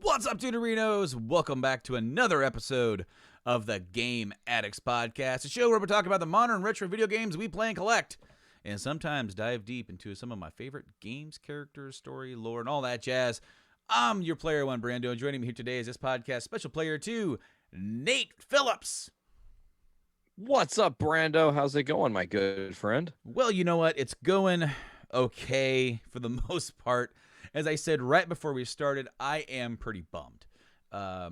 What's up, Tudorinos? Welcome back to another episode of the Game Addicts podcast, a show where we talk about the modern retro video games we play and collect, and sometimes dive deep into some of my favorite games, characters, story, lore, and all that jazz. I'm your player one, Brando, and joining me here today is this podcast special player two, Nate Phillips. What's up, Brando? How's it going, my good friend? Well, you know what? It's going okay for the most part. As I said right before we started, I am pretty bummed. I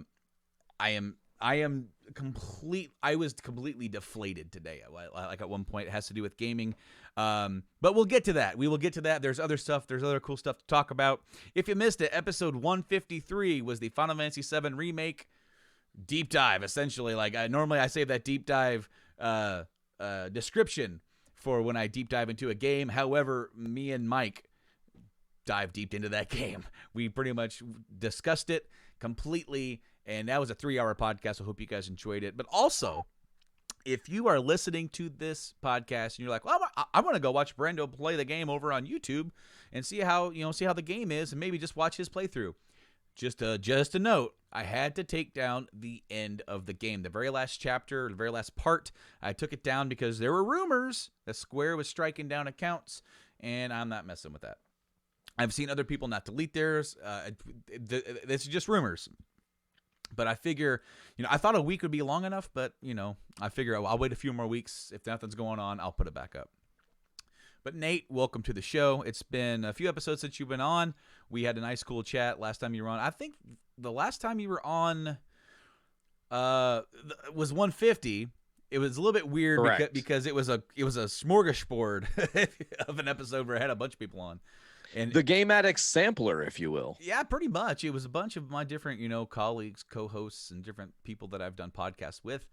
was completely deflated today. Like at one point, it has to do with gaming. But we'll get to that. We will get to that. There's other stuff. There's other cool stuff to talk about. If you missed it, episode 153 was the Final Fantasy VII Remake deep dive, essentially. Normally I save that deep dive description for when I deep dive into a game. However, me and Mike dive deep into that game. We pretty much discussed it completely, and that was a 3-hour podcast. I hope you guys enjoyed it. But also, if you are listening to this podcast and you're like, well, I want to go watch Brando play the game over on YouTube and see how the game is, and maybe just watch his playthrough. Just a note, I had to take down the end of the game, the very last chapter, the very last part. I took it down because there were rumors that Square was striking down accounts, and I'm not messing with that. I've seen other people not delete theirs. This is just rumors. But I figure, I thought a week would be long enough, but, I figure I'll wait a few more weeks. If nothing's going on, I'll put it back up. But Nate, welcome to the show. It's been a few episodes since you've been on. We had a nice, cool chat last time you were on. I think the last time you were on was 150. It was a little bit weird because it was a smorgasbord of an episode where I had a bunch of people on. And the Game Addicts sampler, if you will. Yeah, pretty much. It was a bunch of my different, colleagues, co-hosts, and different people that I've done podcasts with.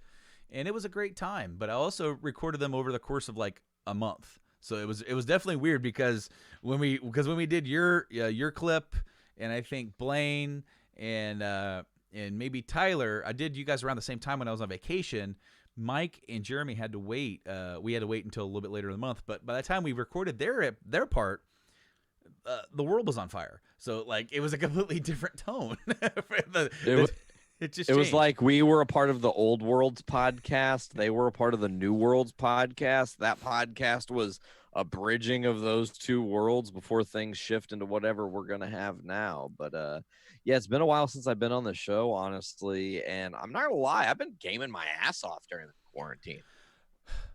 And it was a great time. But I also recorded them over the course of like a month. So it was definitely weird because when we did your clip, and I think Blaine and maybe Tyler, I did you guys around the same time when I was on vacation. Mike and Jeremy had to wait. We had to wait until a little bit later in the month. But by the time we recorded their part, the world was on fire. So it was a completely different tone. It was like we were a part of the Old Worlds podcast. They were a part of the New Worlds podcast. That podcast was a bridging of those two worlds before things shift into whatever we're going to have now. But yeah, it's been a while since I've been on the show, honestly. And I'm not going to lie, I've been gaming my ass off during the quarantine.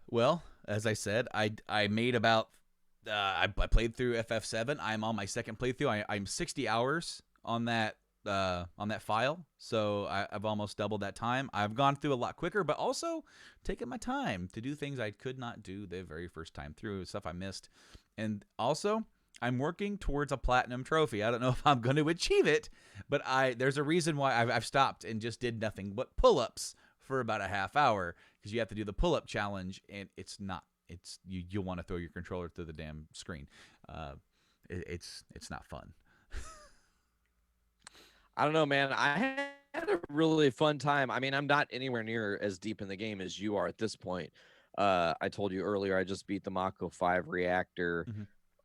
Well, as I said, I made about I played through FF7. I'm on my second playthrough. I'm 60 hours on that file, so I've almost doubled that time. I've gone through a lot quicker, but also taken my time to do things I could not do the very first time through, stuff I missed. And also, I'm working towards a platinum trophy. I don't know if I'm going to achieve it, but there's a reason why I've stopped and just did nothing but pull-ups for about a half hour, because you have to do the pull-up challenge, and you'll want to throw your controller through the damn screen. It's not fun. I don't know, man. I had a really fun time. I mean, I'm not anywhere near as deep in the game as you are at this point. I told you earlier, I just beat the Mako 5 reactor,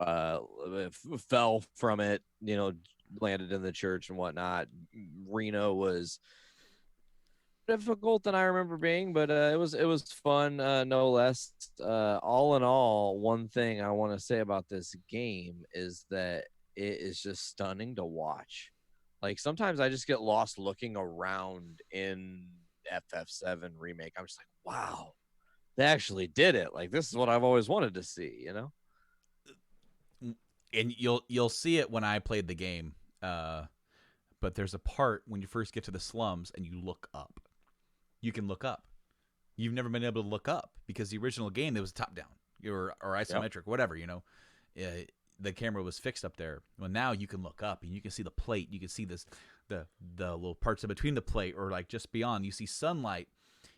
fell from it, landed in the church and whatnot. Reno was difficult than I remember being, but it was fun, no less. All in all, one thing I want to say about this game is that it is just stunning to watch. Like, sometimes I just get lost looking around in FF7 Remake. I'm just like, wow, they actually did it. Like, this is what I've always wanted to see, And you'll see it when I played the game. But there's a part when you first get to the slums and you look up. You can look up. You've never been able to look up because the original game, it was top down or isometric, whatever, the camera was fixed up there. Well, now you can look up and you can see the plate. You can see the little parts in between the plate or like just beyond. You see sunlight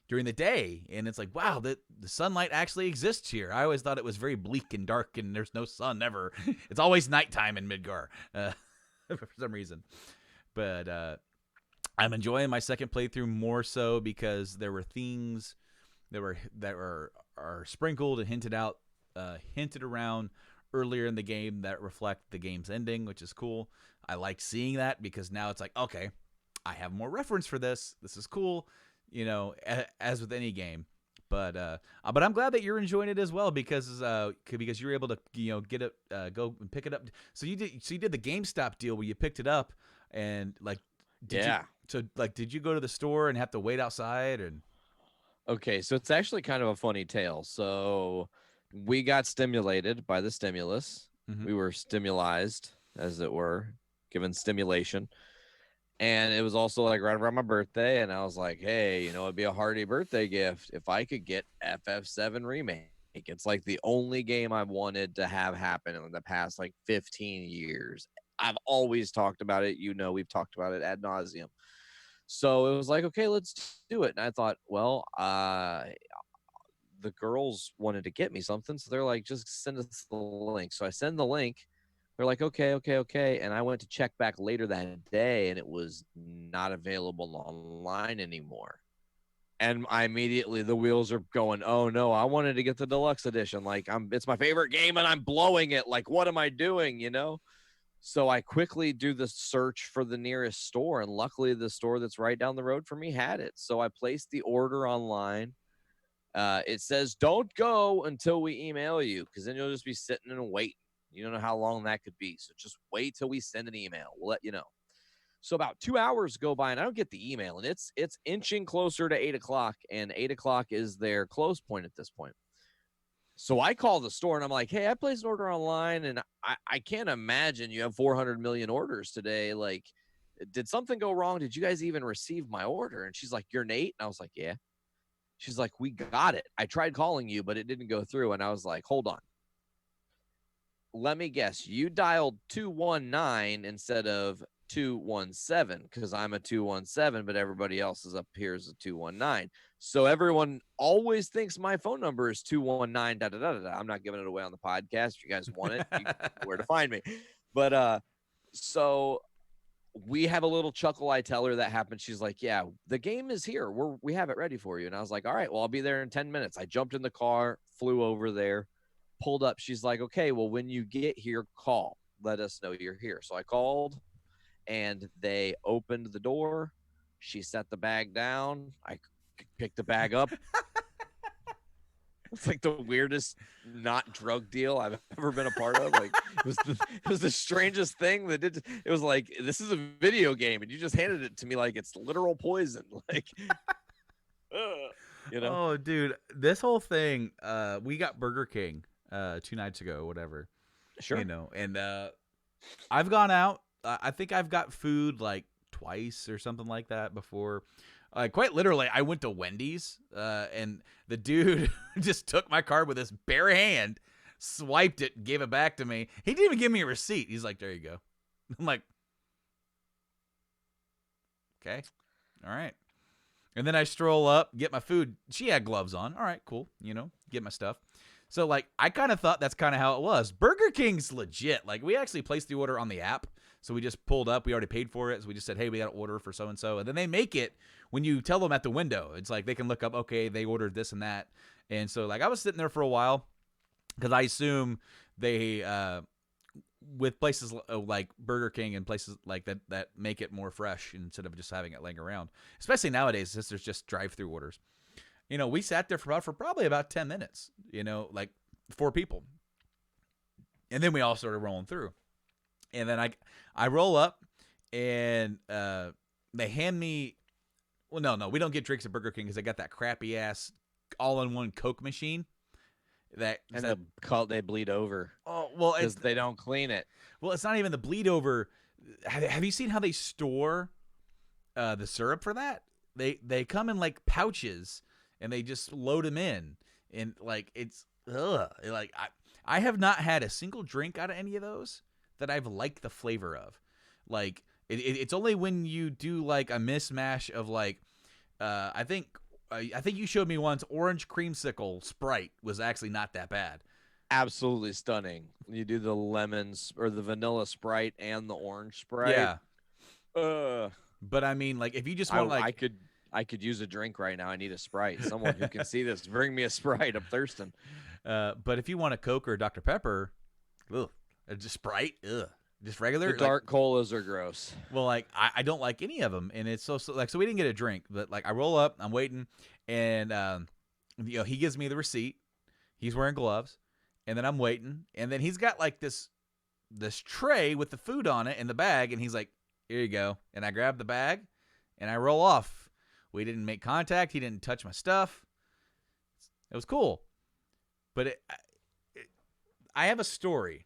during the day, and it's like, wow, the sunlight actually exists here. I always thought it was very bleak and dark and there's no sun ever. It's always nighttime in Midgar for some reason. But I'm enjoying my second playthrough more so because there were things that are sprinkled and hinted around earlier in the game that reflect the game's ending, which is cool. I like seeing that because now it's like, okay, I have more reference for this. This is cool, as with any game. But I'm glad that you're enjoying it as well because you're able to get it, go and pick it up. So you did the GameStop deal where you picked it up and like did you go to the store and have to wait outside and? Okay, so it's actually kind of a funny tale. So we got stimulated by the stimulus. Mm-hmm. We were stimulized, as it were, given stimulation. And it was also like right around my birthday. And I was like, hey, it'd be a hearty birthday gift if I could get FF7 Remake. It's like the only game I've wanted to have happen in the past like 15 years. I've always talked about it. We've talked about it ad nauseum. So it was like, okay, let's do it. And I thought, well, the girls wanted to get me something. So they're like, just send us the link. So I send the link. They're like, okay. And I went to check back later that day and it was not available online anymore. And I immediately, the wheels are going, oh no, I wanted to get the deluxe edition. Like it's my favorite game and I'm blowing it. Like, what am I doing? So I quickly do the search for the nearest store, and luckily the store that's right down the road from me had it. So I placed the order online. It says, don't go until we email you, because then you'll just be sitting and waiting. You don't know how long that could be. So just wait till we send an email. We'll let you know. So about 2 hours go by, and I don't get the email, and it's inching closer to 8 o'clock, and 8 o'clock is their close point at this point. So I call the store and I'm like, hey, I placed an order online and I can't imagine you have 400 million orders today. Like, did something go wrong? Did you guys even receive my order? And she's like, you're Nate? And I was like, yeah. She's like, we got it. I tried calling you, but it didn't go through. And I was like, hold on. Let me guess. You dialed 219 instead of 217 because I'm a 217, but everybody else is up here as a 219. So everyone always thinks my phone number is 219. I'm not giving it away on the podcast. If you guys want it, you know where to find me. But so we have a little chuckle. I tell her that happened. She's like, yeah, the game is here. We have it ready for you. And I was like, all right, well, I'll be there in 10 minutes. I jumped in the car, flew over there, pulled up. She's like, okay, well, when you get here, call. Let us know you're here. So I called. And they opened the door. She set the bag down. I picked the bag up. It's like the weirdest not drug deal I've ever been a part of. Like it was the strangest thing that did. It was like, this is a video game, and you just handed it to me like it's literal poison. Like, Oh, dude, this whole thing. We got Burger King 2 nights ago, whatever. Sure. And I've gone out. I think I've got food like twice or something like that before. Quite literally, I went to Wendy's and the dude just took my card with his bare hand, swiped it, gave it back to me. He didn't even give me a receipt. He's like, there you go. I'm like, okay, all right. And then I stroll up, get my food. She had gloves on. All right, cool. Get my stuff. So, like, I kind of thought that's kind of how it was. Burger King's legit. Like, we actually placed the order on the app. So we just pulled up. We already paid for it. So we just said, hey, we got an order for so-and-so. And then they make it when you tell them at the window. It's like they can look up, okay, they ordered this and that. And so, like, I was sitting there for a while because I assume they, with places like Burger King and places like that make it more fresh instead of just having it laying around. Especially nowadays since there's just drive-through orders. We sat there for probably about 10 minutes, like 4 people. And then we all started rolling through. And then I roll up and they hand me, well, no, we don't get drinks at Burger King because they got that crappy ass all-in-one Coke machine. They bleed over. Oh, well, because they don't clean it. Well, it's not even the bleed over. have you seen how they store the syrup for that? They come in like pouches and they just load them in, and like it's like I have not had a single drink out of any of those that I've liked the flavor of. Like it's only when you do like a mismatch of like I think you showed me once orange creamsicle Sprite was actually not that bad. Absolutely stunning. You do the lemons or the vanilla Sprite and the orange Sprite. Yeah, Uh, but I mean, like if you just want like I could use a drink right now. I need a Sprite. Someone who can see this, bring me a Sprite. I'm thirsting. but if you want a Coke or a Dr. Pepper, ugh, just Sprite, ugh. Just regular. The dark colas are gross. Well, like I don't like any of them, and it's so like so we didn't get a drink, but like I roll up, I'm waiting, and he gives me the receipt. He's wearing gloves, and then I'm waiting, and then he's got like this tray with the food on it in the bag, and he's like, "Here you go," and I grab the bag, and I roll off. We didn't make contact. He didn't touch my stuff. It was cool, but I have a story.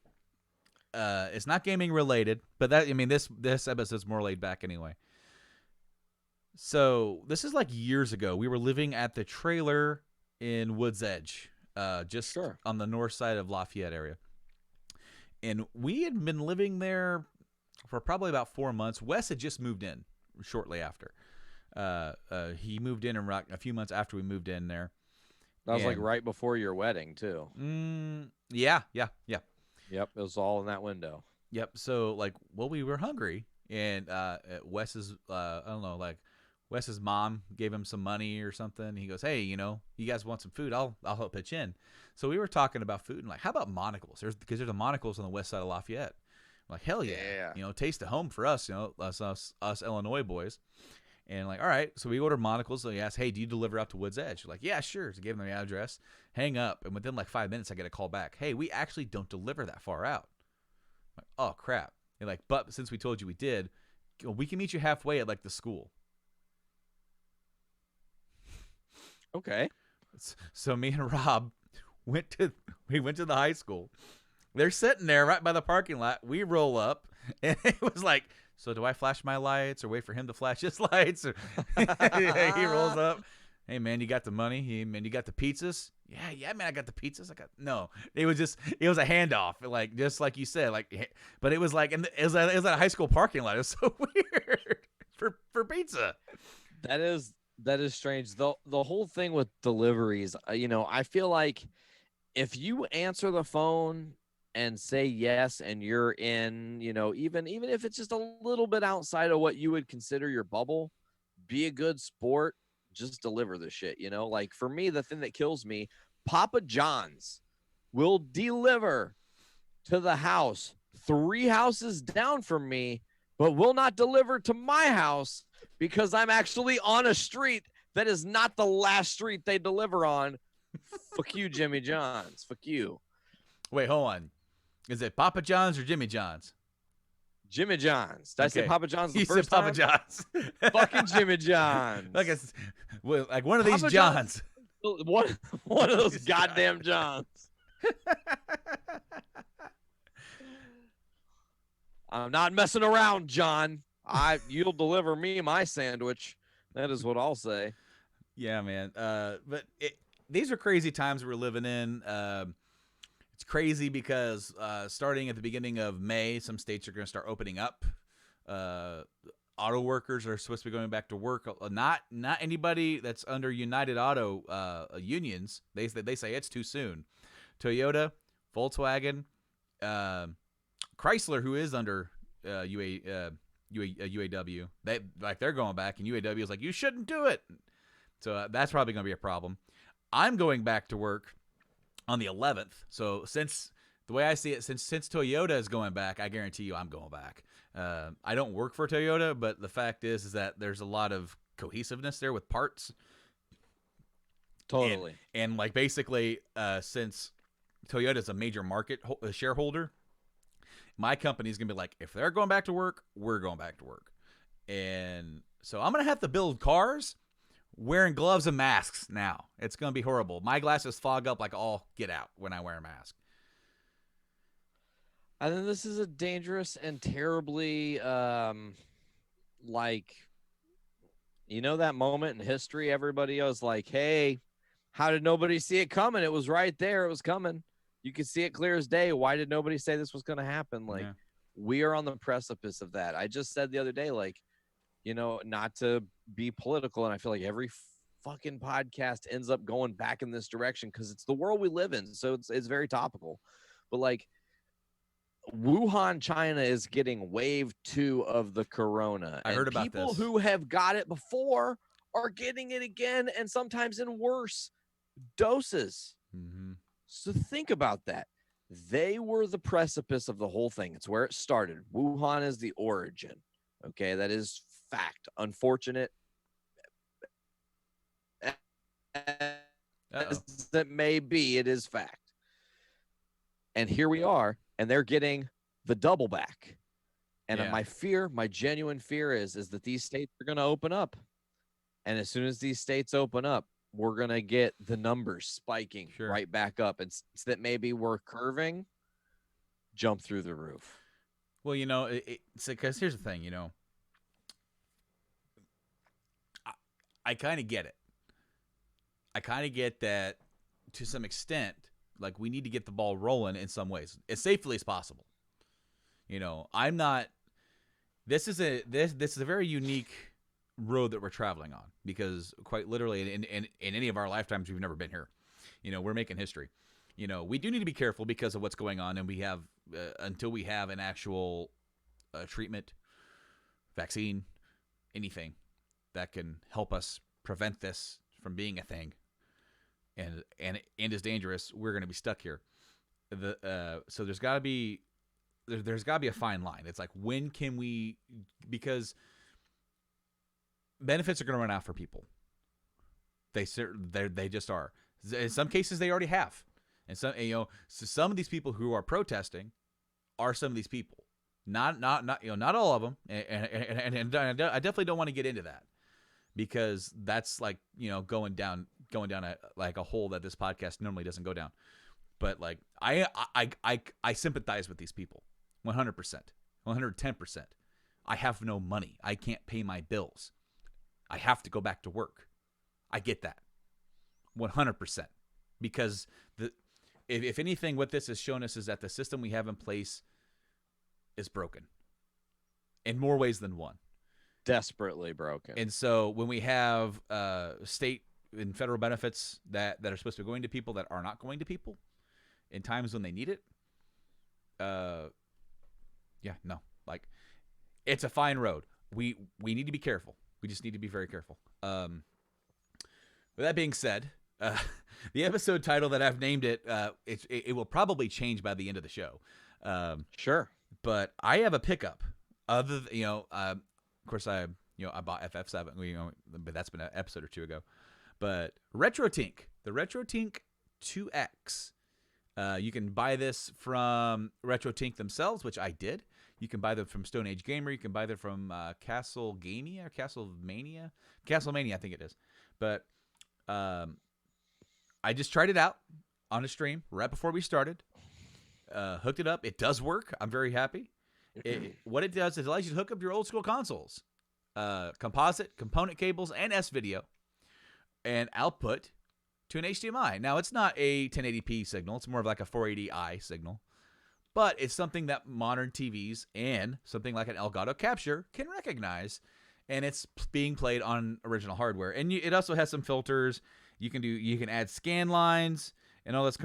It's not gaming related, but this episode's more laid back anyway. So this is like years ago. We were living at the trailer in Woods Edge, just on the north side of Lafayette area, and we had been living there for probably about 4 months. Wes had just moved in shortly after. He moved in a few months after we moved in there. That was like right before your wedding too. Yeah. Yep, it was all in that window. Yep. So like, we were hungry, and Wes's I don't know, like Wes's mom gave him some money or something. He goes, "Hey, you guys want some food? I'll help pitch in." So we were talking about food and like, how about Monocles? Because there's a Monocles on the west side of Lafayette. I'm like, hell yeah. Taste of home for us. Us Illinois boys. And like, all right, so we ordered Monocles. So he asked, "Hey, do you deliver out to Woods Edge?" We're like, "Yeah, sure." So I gave him the address. Hang up, and within like 5 minutes, I get a call back. "Hey, we actually don't deliver that far out." I'm like, "Oh crap!" And like, but since we told you we did, we can meet you halfway at like the school. Okay. So me and Rob went to the high school. They're sitting there right by the parking lot. We roll up, and it was like, "So do I flash my lights or wait for him to flash his lights?" Or he rolls up. "Hey man, you got the money? Hey man, you got the pizzas?" Yeah man, I got the pizzas. No. It was a handoff, like just like you said, like, but it was like it was at a high school parking lot. It was so weird for pizza. That is strange. The whole thing with deliveries, I feel like if you answer the phone and say yes, and you're in, even if it's just a little bit outside of what you would consider your bubble, be a good sport, just deliver the shit. Like for me, the thing that kills me, Papa John's will deliver to the house 3 houses down from me, but will not deliver to my house because I'm actually on a street that is not the last street they deliver on. Fuck you, Jimmy John's. Fuck you. Wait, hold on. Is it Papa John's or Jimmy John's? Jimmy John's. Did I say Papa John's the first time? Papa John's. Fucking Jimmy John's. Like one of these Papa Johns. One of those goddamn Johns. I'm not messing around, John. You'll deliver me my sandwich. That is what I'll say. Yeah, man. But these are crazy times we're living in. It's crazy because starting at the beginning of May, some states are going to start opening up. Auto workers are supposed to be going back to work. Not anybody that's under United Auto unions. They say it's too soon. Toyota, Volkswagen, Chrysler, who is under UAW, they're going back, and UAW is like, you shouldn't do it. So that's probably going to be a problem. I'm going back to work on the 11th. So since the way I see it, since Toyota is going back, I guarantee you I'm going back. I don't work for Toyota, but the fact is that there's a lot of cohesiveness there with parts. Totally. And like basically, since Toyota is a major market shareholder, my company is going to be like, if they're going back to work, we're going back to work. And so I'm going to have to build cars wearing gloves and masks now. It's going to be horrible. My glasses fog up like all get out when I wear a mask. I think this is a dangerous and terribly, like, that moment in history, everybody was like, hey, how did nobody see it coming? It was right there. It was coming. You could see it clear as day. Why did nobody say this was going to happen? Like, Yeah. we are on the precipice of that. I just said the other day, like, not to be political, and I feel like every fucking podcast ends up going back in this direction because it's the world we live in. So it's very topical. But like, Wuhan, China is getting wave 2 of the corona. I heard about people this. who have got it before are getting it again, and sometimes in worse doses. Mm-hmm. So think about that. They were the precipice of the whole thing. It's where it started. Wuhan is the origin. Okay, that is fact. Unfortunate as it may be, it is fact. And here we are, and they're getting the double back. And my genuine fear is that these states are going to open up. And as soon as these states open up, we're going to get the numbers spiking right back up. And since that maybe we're curving, jump through the roof. Well, it's because here's the thing, I kind of get it. I kind of get that to some extent. Like, we need to get the ball rolling in some ways as safely as possible. I'm not. This is a very unique road that we're traveling on because, quite literally, in any of our lifetimes, we've never been here. We're making history. We do need to be careful because of what's going on, and we have until we have an actual treatment, vaccine, anything that can help us prevent this from being a thing. And is dangerous. We're going to be stuck here. So there's got to be a fine line. It's like, when can we? Because benefits are going to run out for people. They just are. In some cases, they already have. And so some of these people who are protesting are some of these people. Not all of them. And I definitely don't want to get into that because that's like going down a hole that this podcast normally doesn't go down. But like I sympathize with these people 100%, 110%. I have no money. I can't pay my bills. I have to go back to work. I get that 100% because if anything, what this has shown us is that the system we have in place is broken in more ways than one. Desperately broken. And so when we have state and federal benefits that are supposed to be going to people that are not going to people in times when they need it, it's a fine road. We need to be careful. We just need to be very careful. With that being said, the episode title that I've named it, it will probably change by the end of the show. Sure. But I have a pickup. Of course, I bought FF7. But that's been an episode or two ago. But RetroTink, the RetroTink 2X. You can buy this from RetroTink themselves, which I did. You can buy them from Stone Age Gamer. You can buy them from Castlemania, I think it is. But I just tried it out on a stream right before we started. Hooked it up. It does work. I'm very happy. What it does is it allows you to hook up your old school consoles, composite, component cables, and S-video, and output to an HDMI. Now, it's not a 1080p signal. It's more of like a 480i signal. But it's something that modern TVs and something like an Elgato Capture can recognize, and it's being played on original hardware. And it also has some filters. You can add scan lines and all this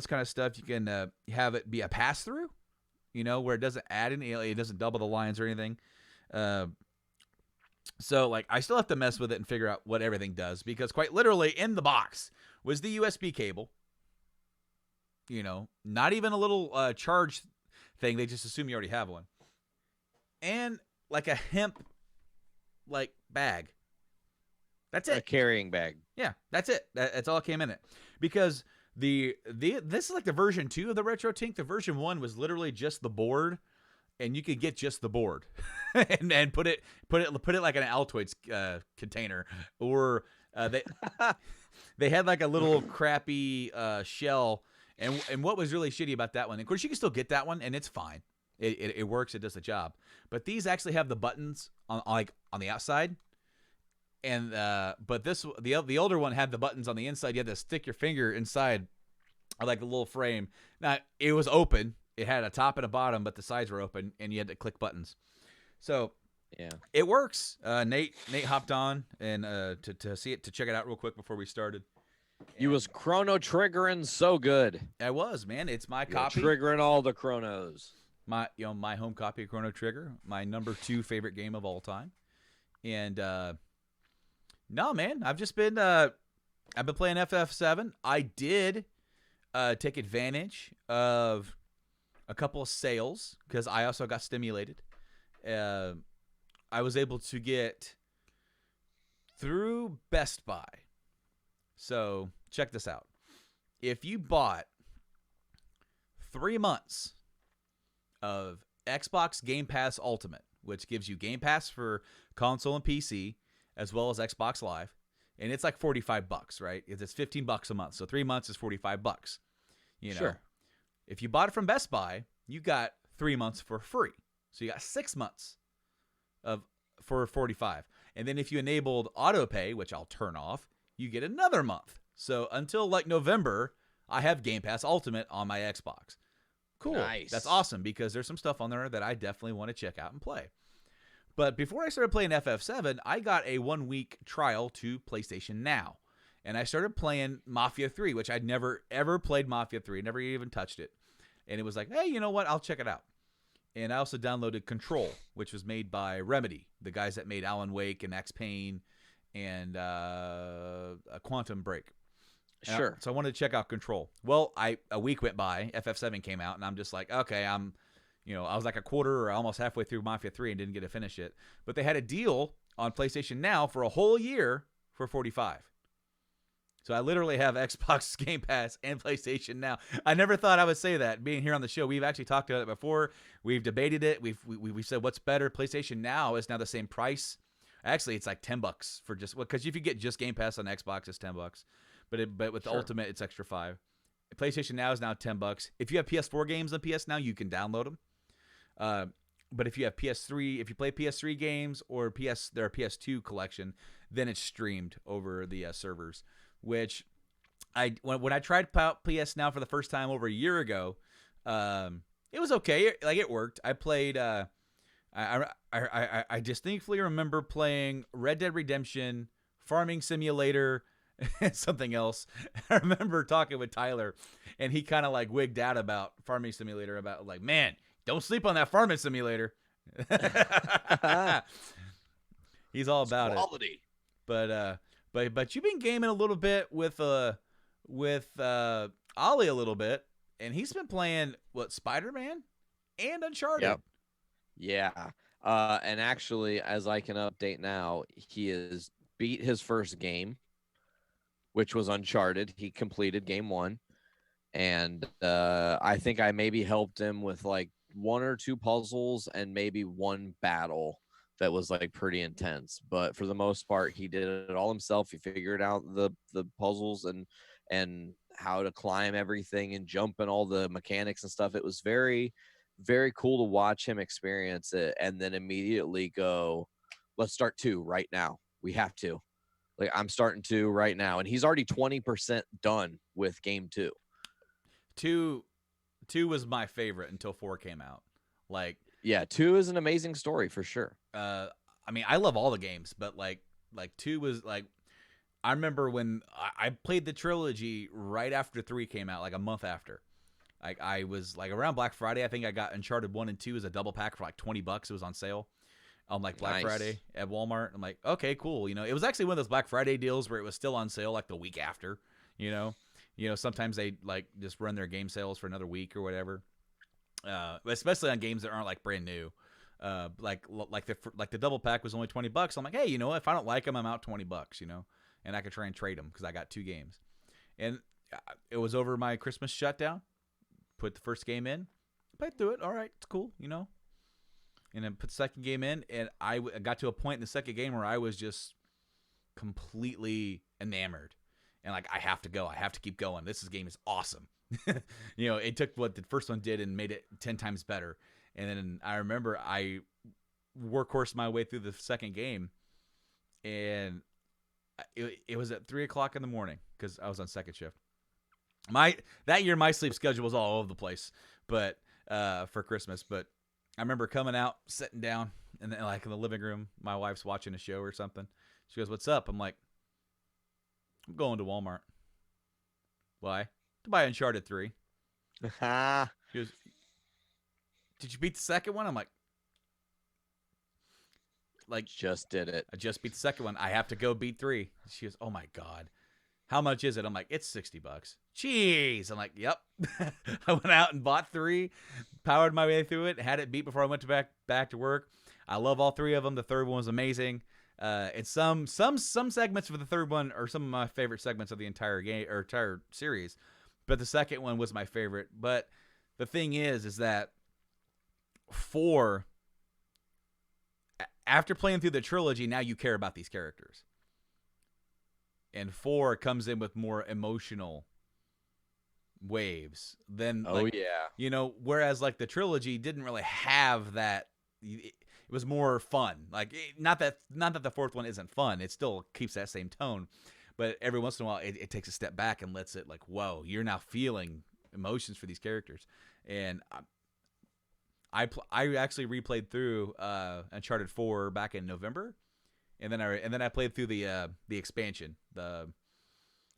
kind of stuff. You can have it be a pass through, where it doesn't add any, it doesn't double the lines or anything. So like I still have to mess with it and figure out what everything does, because quite literally in the box was the USB cable. Not even a little charge thing. They just assume you already have one. And like a hemp bag. That's it. A carrying bag. Yeah, that's it. That's all that came in it. Because this is like the version 2 of the RetroTink. The version 1 was literally just the board, and you could get just the board and put it like an Altoids container, or they had like a little crappy shell. And what was really shitty about that one? Of course, you can still get that one, and it's fine. It works. It does the job. But these actually have the buttons on the outside, and but the older one had the buttons on the inside. You had to stick your finger inside, like a little frame. Now it was open. It had a top and a bottom, but the sides were open, and you had to click buttons. So Yeah. it works. Nate hopped on and to see it, to check it out real quick before we started. You was chrono triggering so good. I was, man. It's my You're copy. triggering all the chronos. My home copy of Chrono Trigger, my number 2 favorite game of all time. And no, man, I've been playing FF7. I did take advantage of a couple of sales because I also got stimulated. I was able to get through Best Buy. So check this out. If you bought 3 months of Xbox Game Pass Ultimate, which gives you Game Pass for console and PC, as well as Xbox Live, and it's like $45, right? It's $15 a month, so 3 months is $45. You know, Sure. If you bought it from Best Buy, you got 3 months for free, so you got 6 months for $45. And then if you enabled auto pay, which I'll turn off, you get another month. So until like November, I have Game Pass Ultimate on my Xbox. Cool. Nice. That's awesome because there's some stuff on there that I definitely want to check out and play. But before I started playing FF7, I got a 1-week trial to PlayStation Now. And I started playing Mafia 3, which I'd never, ever played Mafia 3. Never even touched it. And it was like, hey, you know what? I'll check it out. And I also downloaded Control, which was made by Remedy, the guys that made Alan Wake and Max Payne and a Quantum Break. Sure. So I wanted to check out Control. Well, a week went by, FF7 came out, and I'm just like, okay, I was like a quarter or almost halfway through Mafia 3 and didn't get to finish it. But they had a deal on PlayStation Now for a whole year for $45. So I literally have Xbox Game Pass and PlayStation Now. I never thought I would say that. Being here on the show, we've actually talked about it before. We've debated it. We've said what's better. PlayStation Now is now the same price. Actually, it's like $10 for just because if you get just Game Pass on Xbox, it's $10. But with the Ultimate, it's extra $5. PlayStation Now is now $10. If you have PS4 games on PS Now, you can download them. But if you have PS3, if you play PS3 games or their PS2 collection, then it's streamed over the servers. Which when I tried PS Now for the first time over a year ago, it was okay. Like it worked. I played. I distinctly remember playing Red Dead Redemption, Farming Simulator, and something else. I remember talking with Tyler, and he kind of like wigged out about Farming Simulator, about like, man, don't sleep on that Farming Simulator. He's all about quality. It. But you've been gaming a little bit with Ollie a little bit, and he's been playing Spider-Man and Uncharted. Yep. Yeah. And actually, as I can update now, he has beat his first game, which was Uncharted. He completed game 1. And I think I maybe helped him with like 1 or 2 puzzles and maybe 1 battle that was like pretty intense. But for the most part, he did it all himself. He figured out the puzzles and how to climb everything and jump and all the mechanics and stuff. It was very, very cool to watch him experience it and then immediately go, let's start 2 right now. We have to. Like, I'm starting 2 right now. And he's already 20% done with game 2. 2 was my favorite until 4 came out. Like, yeah, 2 is an amazing story for sure. I mean, I love all the games, but like 2 was like, I remember when I played the trilogy right after 3 came out, like a month after. Like I was like around Black Friday, I think I got Uncharted 1 and 2 as a double pack for like $20. It was on sale on like Black Friday at Walmart. I'm like, okay, cool. You know, it was actually one of those Black Friday deals where it was still on sale like the week after. You know, sometimes they like just run their game sales for another week or whatever. Especially on games that aren't like brand new. Like the double pack was only $20. I'm like, hey, you know, if I don't like them, I'm out $20. You know, and I could try and trade them because I got 2 games. And it was over my Christmas shutdown. Put the first game in, played through it. All right, it's cool, you know. And then put the second game in, and I got to a point in the second game where I was just completely enamored. and like I have to go. I have to keep going. This game is awesome. It took what the first one did and made it 10 times better. And then I remember I workhorsed my way through the second game, and it was at 3:00 in the morning because I was on second shift. That year my sleep schedule was all over the place, but for Christmas. But I remember coming out, sitting down, and then like in the living room, my wife's watching a show or something. She goes, "What's up?" I'm like, "I'm going to Walmart." Why? To buy Uncharted 3. She goes, "Did you beat the second one?" I'm like, just did it. I just beat the second one. I have to go beat 3. She goes, "Oh my God. How much is it?" I'm like, "It's $60. Jeez." I'm like, "Yep." I went out and bought 3, powered my way through it, had it beat before I went back to work. I love all 3 of them. The third one was amazing. And some segments of the third one are some of my favorite segments of the entire game or entire series, but the second one was my favorite. But the thing is that 4, after playing through the trilogy, now you care about these characters. And 4 comes in with more emotional waves than whereas like the trilogy didn't really have that. It was more fun. Like not that the fourth one isn't fun. It still keeps that same tone, but every once in a while it takes a step back and lets it like, whoa, you're now feeling emotions for these characters. And I actually replayed through Uncharted 4 back in November. And then I played through the expansion, the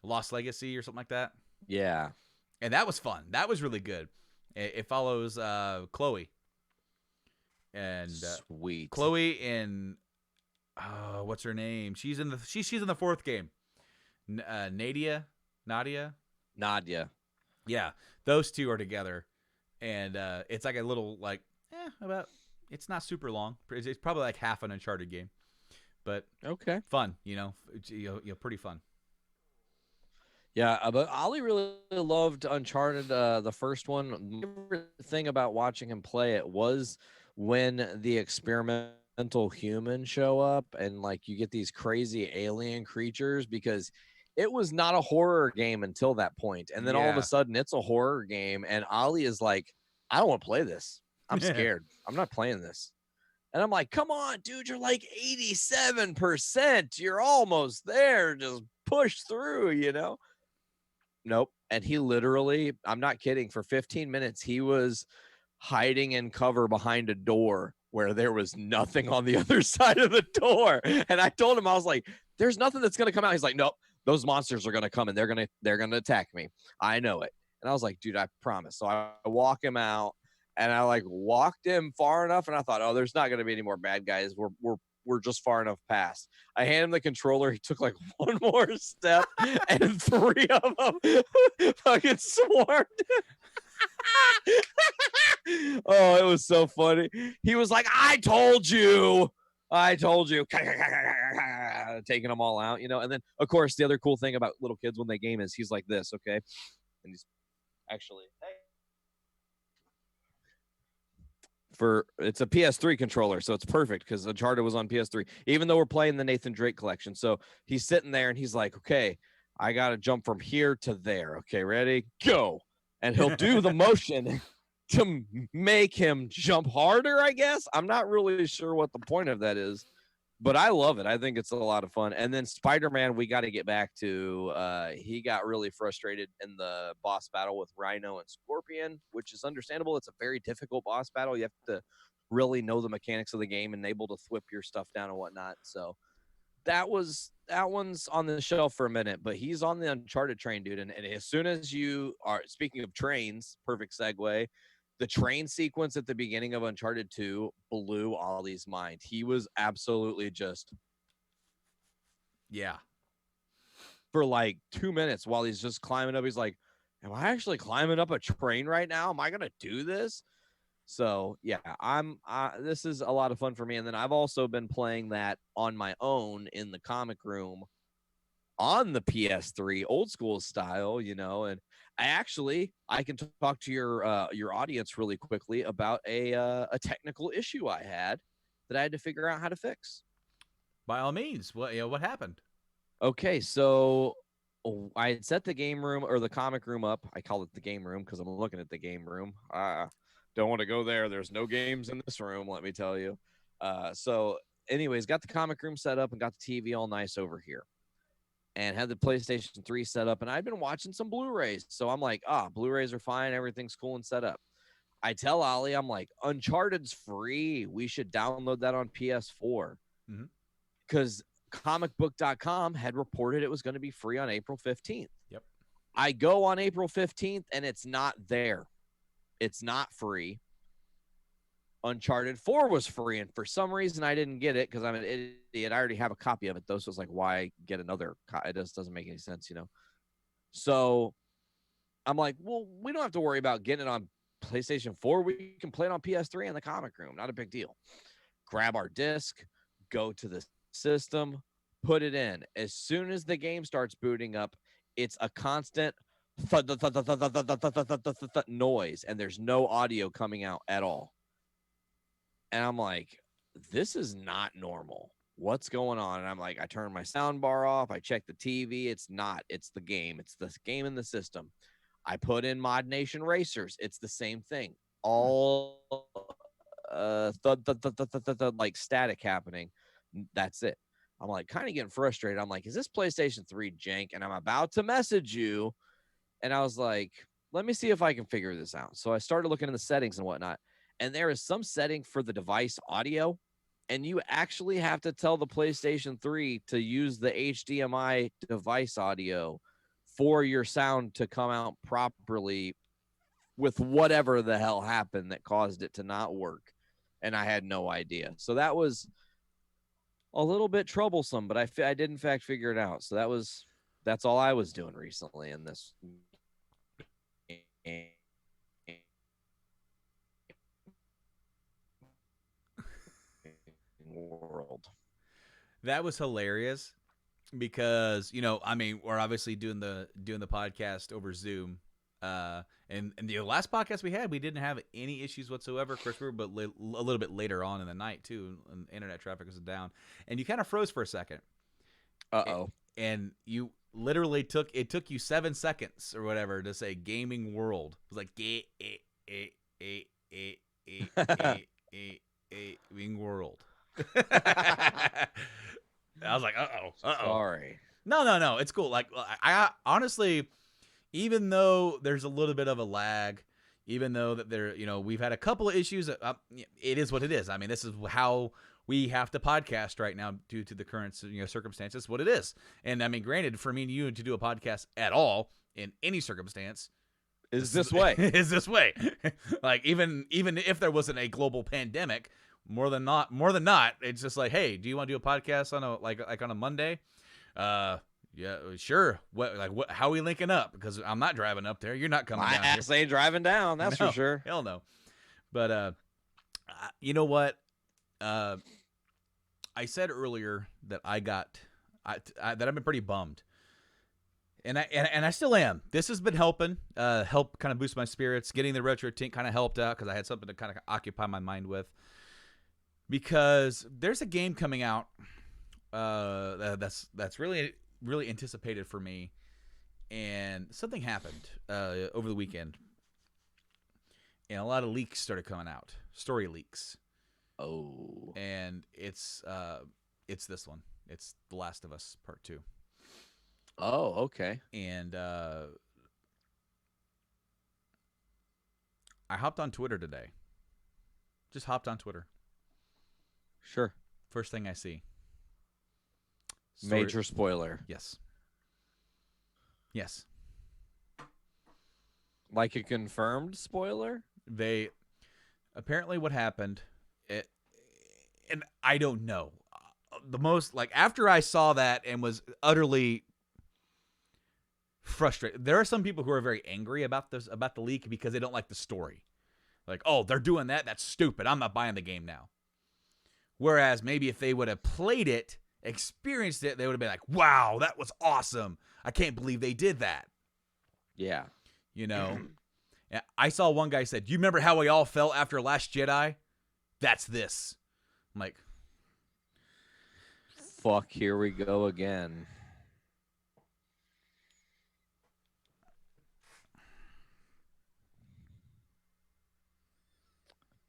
Lost Legacy or something like that. Yeah. And that was fun. That was really good. It follows Chloe. And sweet. Chloe and what's her name? She's in the fourth game. Nadia. Yeah, those two are together, and it's like a little like about. It's not super long. It's probably like half an Uncharted game. But okay, fun, pretty fun. Yeah, but Ollie really loved Uncharted, the first one. My favorite thing about watching him play it was when the experimental humans show up and like you get these crazy alien creatures, because it was not a horror game until that point. And then all of a sudden it's a horror game, and Ollie is like, I don't want to play this. I'm scared. I'm not playing this. And I'm like, come on, dude, you're like 87%. You're almost there. Just push through. Nope. And he literally, I'm not kidding, for 15 minutes, he was hiding in cover behind a door where there was nothing on the other side of the door. And I told him, I was like, there's nothing that's going to come out. He's like, nope, those monsters are going to come and they're going to attack me. I know it. And I was like, dude, I promise. So I walk him out. And I like walked him far enough, and I thought, oh, there's not going to be any more bad guys. We're just far enough past. I handed him the controller. He took like one more step, and 3 of them fucking swarmed. Oh, it was so funny. He was like, I told you. Taking them all out, And then, of course, the other cool thing about little kids when they game is he's like this, okay? And he's actually, hey. It's a PS3 controller, so it's perfect because Uncharted was on PS3, even though we're playing the Nathan Drake collection. So he's sitting there and he's like, okay, I got to jump from here to there. Okay, ready? Go. And he'll do the motion to make him jump harder, I guess. I'm not really sure what the point of that is, but I love it. I think it's a lot of fun. And then Spider-Man, we got to get back to, he got really frustrated in the boss battle with Rhino and Scorpion, which is understandable. It's a very difficult boss battle. You have to really know the mechanics of the game and able to whip your stuff down and whatnot. So that one's on the shelf for a minute, but he's on the Uncharted train, dude. And as soon as you are, speaking of trains, perfect segue, the train sequence at the beginning of Uncharted 2 blew Ollie's mind. He was absolutely just for like 2 minutes while he's just climbing up. He's like, am I actually climbing up a train right now? Am I going to do this? So yeah, this is a lot of fun for me. And then I've also been playing that on my own in the comic room on the PS3, old school style, and I can talk to your audience really quickly about a technical issue I had that I had to figure out how to fix. By all means, what happened? Okay, so I had set the game room or the comic room up. I call it the game room because I'm looking at the game room. Don't want to go there. There's no games in this room, let me tell you. So, anyways, got the comic room set up and got the TV all nice over here and had the PlayStation 3 set up. And I'd been watching some Blu-rays. So I'm like, Blu-rays are fine. Everything's cool and set up. I tell Ollie, I'm like, Uncharted's free. We should download that on PS4. Because comicbook.com had reported it was going to be free on April 15th. Yep. I go on April 15th and it's not there. It's not free. Uncharted 4 was free, and for some reason I didn't get it because I'm an idiot. I already have a copy of it, though, so it's like, why get another It just doesn't make any sense, So I'm like, well, we don't have to worry about getting it on PlayStation 4. We can play it on PS3 in the comic room. Not a big deal. Grab our disc, go to the system, put it in. As soon as the game starts booting up, it's a constant noise, and there's no audio coming out at all. And I'm like, this is not normal. What's going on? And I'm like, I turn my sound bar off. I check the TV. It's not. It's the game. It's the game in the system. I put in Mod Nation Racers. It's the same thing. All like static happening. That's it. I'm like kind of getting frustrated. I'm like, is this PlayStation 3 jank? And I'm about to message you. And I was like, let me see if I can figure this out. So I started looking in the settings and whatnot. And there is some setting for the device audio, and you actually have to tell the PlayStation 3 to use the HDMI device audio for your sound to come out properly with whatever the hell happened that caused it to not work. And I had no idea. So that was a little bit troublesome, but I did in fact figure it out. So that's all I was doing recently in this world. That was hilarious because we're obviously doing the podcast over Zoom, and the last podcast we had, we didn't have any issues whatsoever. Of course, we were a little bit later on in the night too, and internet traffic was down, and you kind of froze for a second. And you literally took you 7 seconds or whatever to say gaming world. It was like gaming world. I was like, uh-oh. Sorry. No, it's cool. Like, I honestly, even though there's a little bit of a lag, even though that we've had a couple of issues, it is what it is. I mean, this is how we have to podcast right now due to the current circumstances. What it is, and I mean, granted, for me and you to do a podcast at all in any circumstance is this way. Like even if there wasn't a global pandemic. More than not, it's just like, hey, do you want to do a podcast on on a Monday? Yeah, sure. What? How are we linking up? Because I'm not driving up there. You're not coming down. My ass ain't driving down. That's for sure. Hell no. But you know what? I said earlier that that I've been pretty bummed, and I still am. This has been helping, help kind of boost my spirits. Getting the retro tink kind of helped out because I had something to kind of occupy my mind with. Because there's a game coming out that's really, really anticipated for me, and something happened over the weekend, and a lot of leaks started coming out, story leaks. Oh, and it's this one. It's The Last of Us Part 2. Oh, okay. And I hopped on Twitter today. Just hopped on Twitter. Sure. First thing I see. Major spoiler. Yes. Like a confirmed spoiler? They apparently what happened, and I don't know. The most after I saw that and was utterly frustrated. There are some people who are very angry about the leak because they don't like the story. Like, oh, they're doing that. That's stupid. I'm not buying the game now. Whereas maybe if they would have played it, experienced it, they would have been like, wow, that was awesome. I can't believe they did that. Yeah. I saw one guy said, you remember how we all felt after Last Jedi? That's this. I'm like, fuck, here we go again.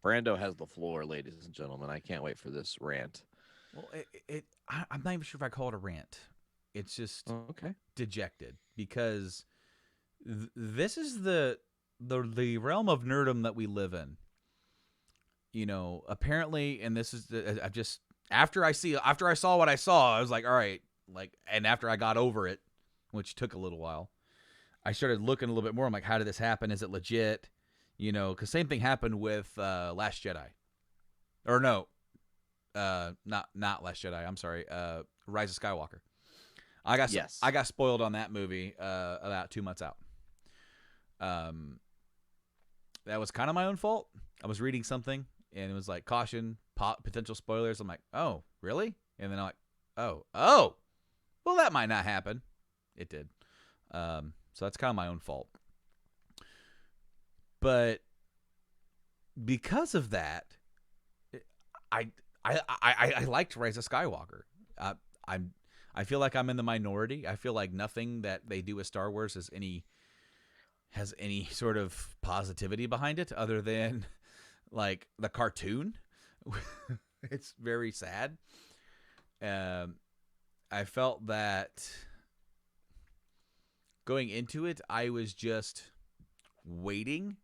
Brando has the floor, ladies and gentlemen. I can't wait for this rant. Well, I'm not even sure if I call it a rant. It's just Okay. dejected because this is the realm of nerdom that we live in. You know, apparently, and this is I've just after I saw what I saw, I was like, all right, like, and after I got over it, which took a little while, I started looking a little bit more. I'm like, how did this happen? Is it legit? You know, because same thing happened with Last Jedi, or no, not Last Jedi. I'm sorry, Rise of Skywalker. I got spoiled on that movie about 2 months out. That was kind of my own fault. I was reading something and it was like caution, potential spoilers. I'm like, oh, really? And then I'm like, oh, well, that might not happen. It did. So that's kind of my own fault. But because of that, I liked Rise of Skywalker. I feel like I'm in the minority. I feel like nothing that they do with Star Wars has any sort of positivity behind it other than like the cartoon. It's very sad. I felt that going into it, I was just waiting,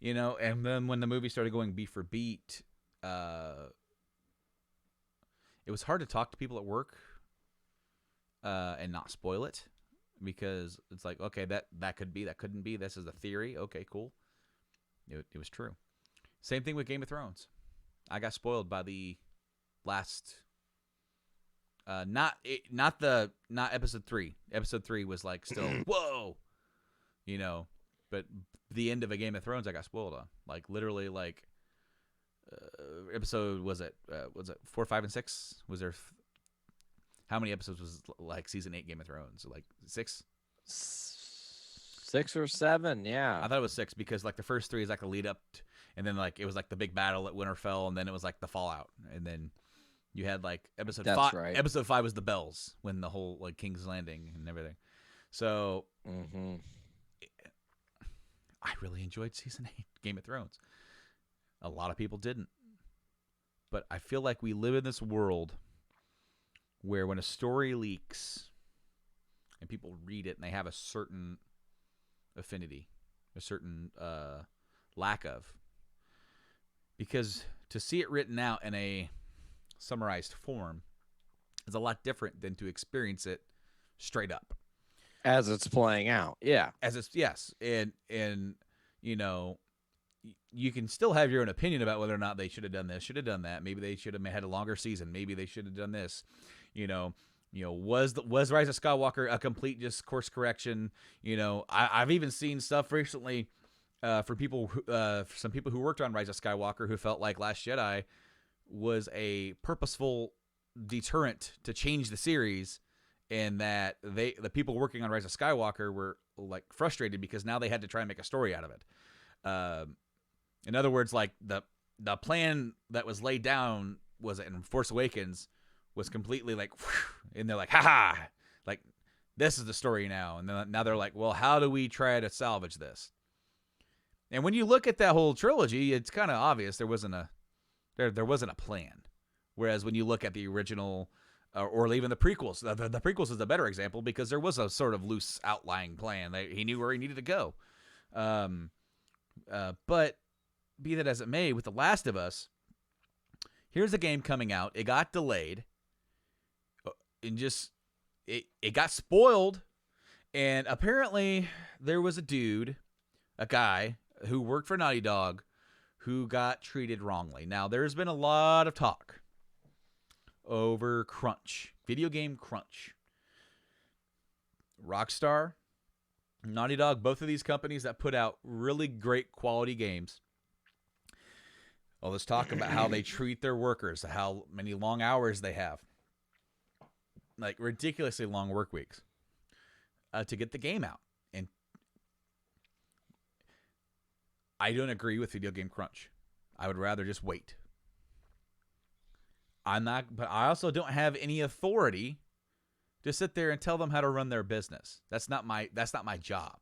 you know, and then when the movie started going beat for beat, it was hard to talk to people at work and not spoil it, because it's like, okay, that could be, that couldn't be, this is a theory. Okay, cool. It was true. Same thing with Game of Thrones. I got spoiled by the last not episode 3. Episode 3 was like still whoa, you know, but the end of a Game of Thrones I got spoiled on. Like literally, like episode was it 4, 5, and 6? Was there how many episodes was like season 8 Game of Thrones? Like 6? 6 or 7, yeah. I thought it was 6 because like the first 3 is like a lead up and then like it was like the big battle at Winterfell, and then it was like the fallout, and then you had like episode 5. Right. Episode 5 was the bells, when the whole like King's Landing and everything. So I really enjoyed season 8 Game of Thrones. A lot of people didn't, but I feel like we live in this world where when a story leaks and people read it and they have a certain affinity, a certain lack of, because to see it written out in a summarized form is a lot different than to experience it straight up as it's playing out. Yeah, as it's and you know, you can still have your own opinion about whether or not they should have done this, should have done that. Maybe they should have had a longer season. Maybe they should have done this. You know, was Rise of Skywalker a complete just course correction? You know, I've even seen stuff recently for people, some people who worked on Rise of Skywalker who felt like Last Jedi was a purposeful deterrent to change the series, and that the people working on Rise of Skywalker were like frustrated because now they had to try and make a story out of it. In other words, like the plan that was laid down was in Force Awakens was completely like, and they're like, haha, like this is the story now. And then now they're like, well, how do we try to salvage this? And when you look at that whole trilogy, it's kind of obvious there wasn't a plan. Whereas when you look at the original, or even the prequels, the prequels is a better example because there was a sort of loose outlying plan. He knew where he needed to go. But be that as it may, with The Last of Us, here's a game coming out. It got delayed, and just it got spoiled. And apparently, there was a guy who worked for Naughty Dog, who got treated wrongly. Now, there's been a lot of talk over crunch, video game crunch. Rockstar, Naughty Dog, both of these companies that put out really great quality games. Well, let's talk about how they treat their workers, how many long hours they have. Like ridiculously long work weeks to get the game out. And I don't agree with video game crunch. I would rather just wait. But I also don't have any authority to sit there and tell them how to run their business. That's not my job.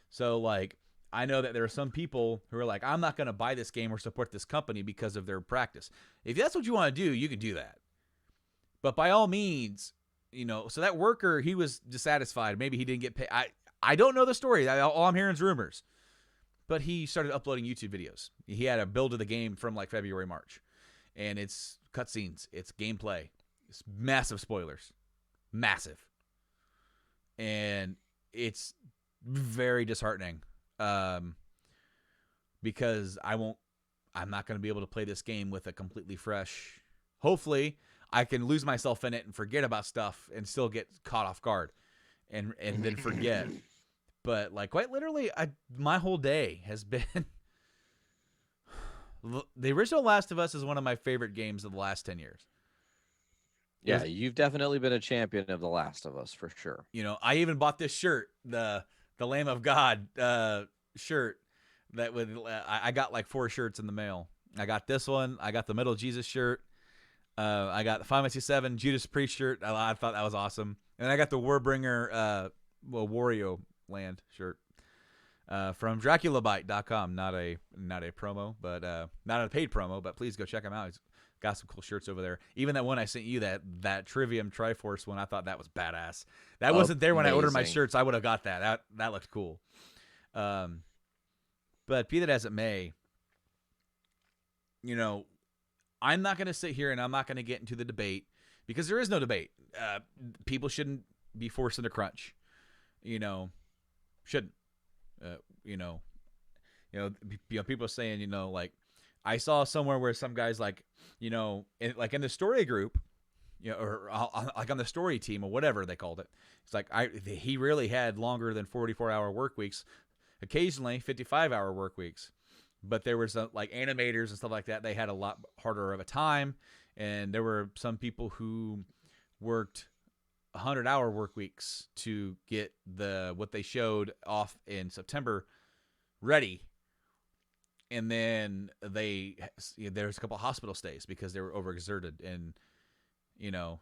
So like, I know that there are some people who are like, I'm not going to buy this game or support this company because of their practice. If that's what you want to do, you can do that. But by all means, so that worker, he was dissatisfied. Maybe he didn't get paid. I don't know the story. All I'm hearing is rumors. But he started uploading YouTube videos. He had a build of the game from like February, March. And it's cutscenes. It's gameplay. It's massive spoilers. Massive. And it's very disheartening. Because I'm not going to be able to play this game with a completely fresh. Hopefully, I can lose myself in it and forget about stuff and still get caught off guard and then forget. But like quite literally, my whole day has been. The original Last of Us is one of my favorite games of the last 10 years. Yeah, you've definitely been a champion of The Last of Us for sure. I even bought this shirt, the Lamb of God shirt. That I got like 4 shirts in the mail. I got this one. I got the Metal Jesus shirt. I got the Final Fantasy 7 Judas Priest shirt. I thought that was awesome. And I got the Warbringer, Wario Land shirt from DraculaBite.com. Not a promo, but not a paid promo. But please go check him out. He's got some cool shirts over there. Even that one I sent you, that Trivium Triforce one, I thought that was badass. That wasn't there when I ordered my shirts. I would have got that. That looked cool. But be that as it may, I'm not going to sit here and I'm not going to get into the debate because there is no debate. People shouldn't be forced into crunch. Shouldn't. People are saying, like I saw somewhere where some guys like, in the story group, or like on the story team or whatever they called it. It's like he really had longer than 44-hour work weeks, occasionally 55-hour work weeks. But there was like animators and stuff like that. They had a lot harder of a time. And there were some people who worked 100-hour work weeks to get what they showed off in September ready. And then there's a couple of hospital stays because they were overexerted. And,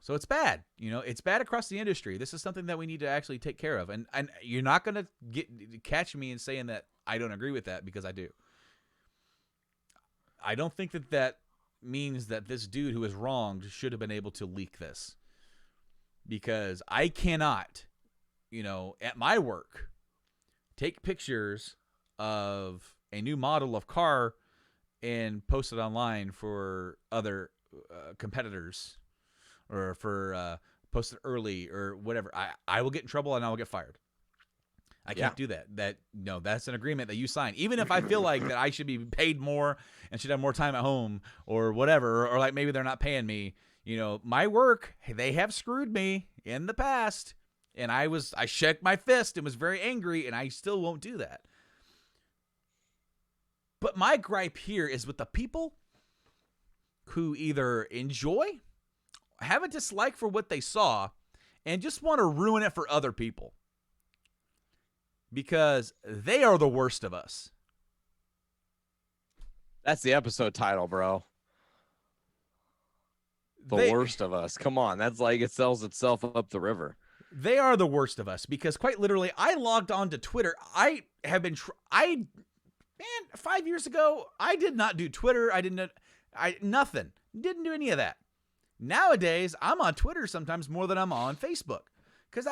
so it's bad. It's bad across the industry. This is something that we need to actually take care of. And you're not going to catch me in saying that I don't agree with that because I do. I don't think that means that this dude who was wronged should have been able to leak this. Because I cannot, at my work, take pictures of a new model of car and post it online for other competitors or for post it early or whatever. I will get in trouble and I will get fired. I can't do that. That's an agreement that you sign. Even if I feel like that I should be paid more and should have more time at home or whatever, or like maybe they're not paying me. My work, they have screwed me in the past, and I shook my fist and was very angry, and I still won't do that. But my gripe here is with the people who either enjoy, have a dislike for what they saw, and just want to ruin it for other people. Because they are the worst of us. That's the episode title, bro. The worst of us. Come on. That's like it sells itself up the river. They are the worst of us because quite literally, I logged on to Twitter. I have been, 5 years ago, I did not do Twitter. Nothing. Didn't do any of that. Nowadays, I'm on Twitter sometimes more than I'm on Facebook. Because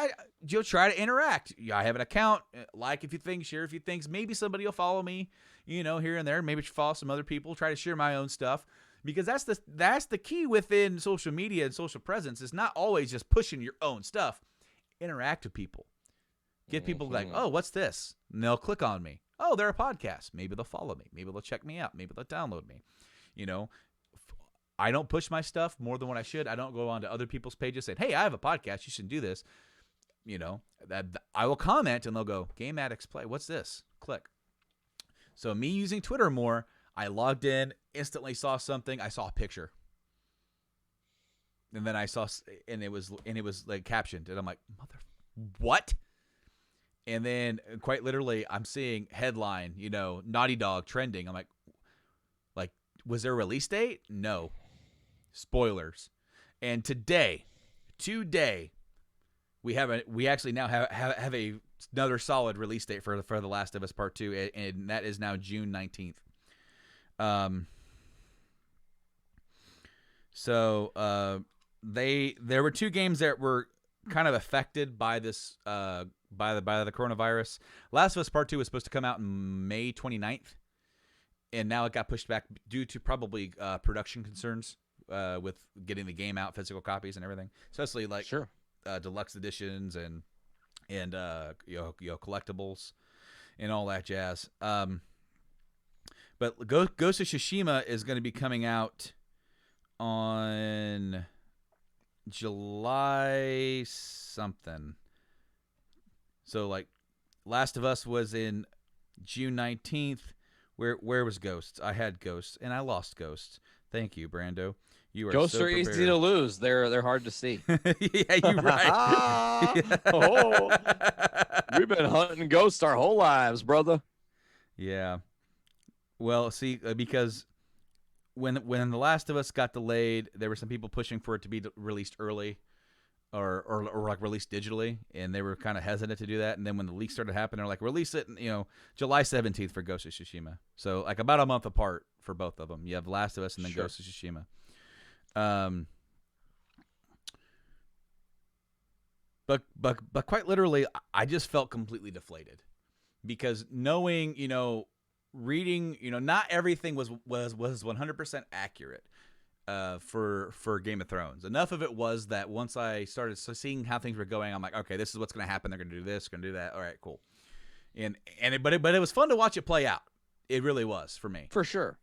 you'll try to interact. I have an account, like a few things, share a few things. Maybe somebody will follow me, here and there. Maybe follow some other people. Try to share my own stuff. Because that's the key within social media and social presence is not always just pushing your own stuff. Interact with people. Get people like, oh, what's this? And they'll click on me. Oh, they're a podcast. Maybe they'll follow me. Maybe they'll check me out. Maybe they'll download me. I don't push my stuff more than what I should. I don't go on to other people's pages saying, hey, I have a podcast. You should do this. That I will comment and they'll go, Game Addicts Play. What's this? Click. So me using Twitter more, I logged in, instantly saw something. I saw a picture. And then I saw, and it was like captioned. And I'm like, what? And then quite literally, I'm seeing headline, Naughty Dog trending. I'm like, was there a release date? No. Spoilers. And today, we actually now have a another solid release date for The Last of Us Part 2, and that is now June 19th. So there were two games that were kind of affected by this by the coronavirus. Last of Us Part 2 was supposed to come out in May 29th, and now it got pushed back due to probably production concerns with getting the game out, physical copies and everything, especially like deluxe editions and collectibles and all that jazz. But Ghost of Tsushima is going to be coming out on July something. So like Last of Us was in June 19th. Where was Ghosts? I had Ghosts and I lost Ghosts. Thank you, Brando. You are Ghosts so are easy to lose. They're hard to see. Yeah, you're right. Oh, we've been hunting ghosts our whole lives, brother. Yeah. Well, see, because when The Last of Us got delayed, there were some people pushing for it to be released early, or like released digitally, and they were kind of hesitant to do that. And then when the leaks started happening, they're like, release it, July 17th for Ghost of Tsushima. So like about a month apart for both of them. You have Last of Us and then Ghost of Tsushima. But quite literally, I just felt completely deflated because knowing, reading, not everything was 100% accurate for Game of Thrones. Enough of it was that once I started seeing how things were going, I'm like, okay, this is what's going to happen. They're going to do this, going to do that. All right, cool. But it was fun to watch it play out. It really was for me. For sure.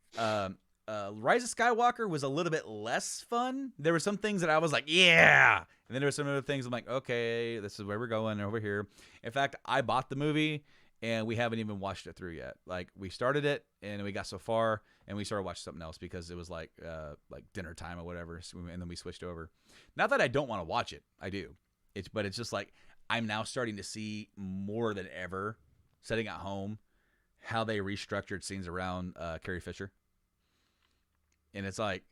Rise of Skywalker was a little bit less fun. There were some things that I was like, yeah. And then there were some other things I'm like, okay, this is where we're going over here. In fact, I bought the movie and we haven't even watched it through yet. Like we started it and we got so far and we started watching something else because it was like dinner time or whatever. And then we switched over. Not that I don't want to watch it. I do. But it's just like I'm now starting to see more than ever sitting at home how they restructured scenes around Carrie Fisher. And it's like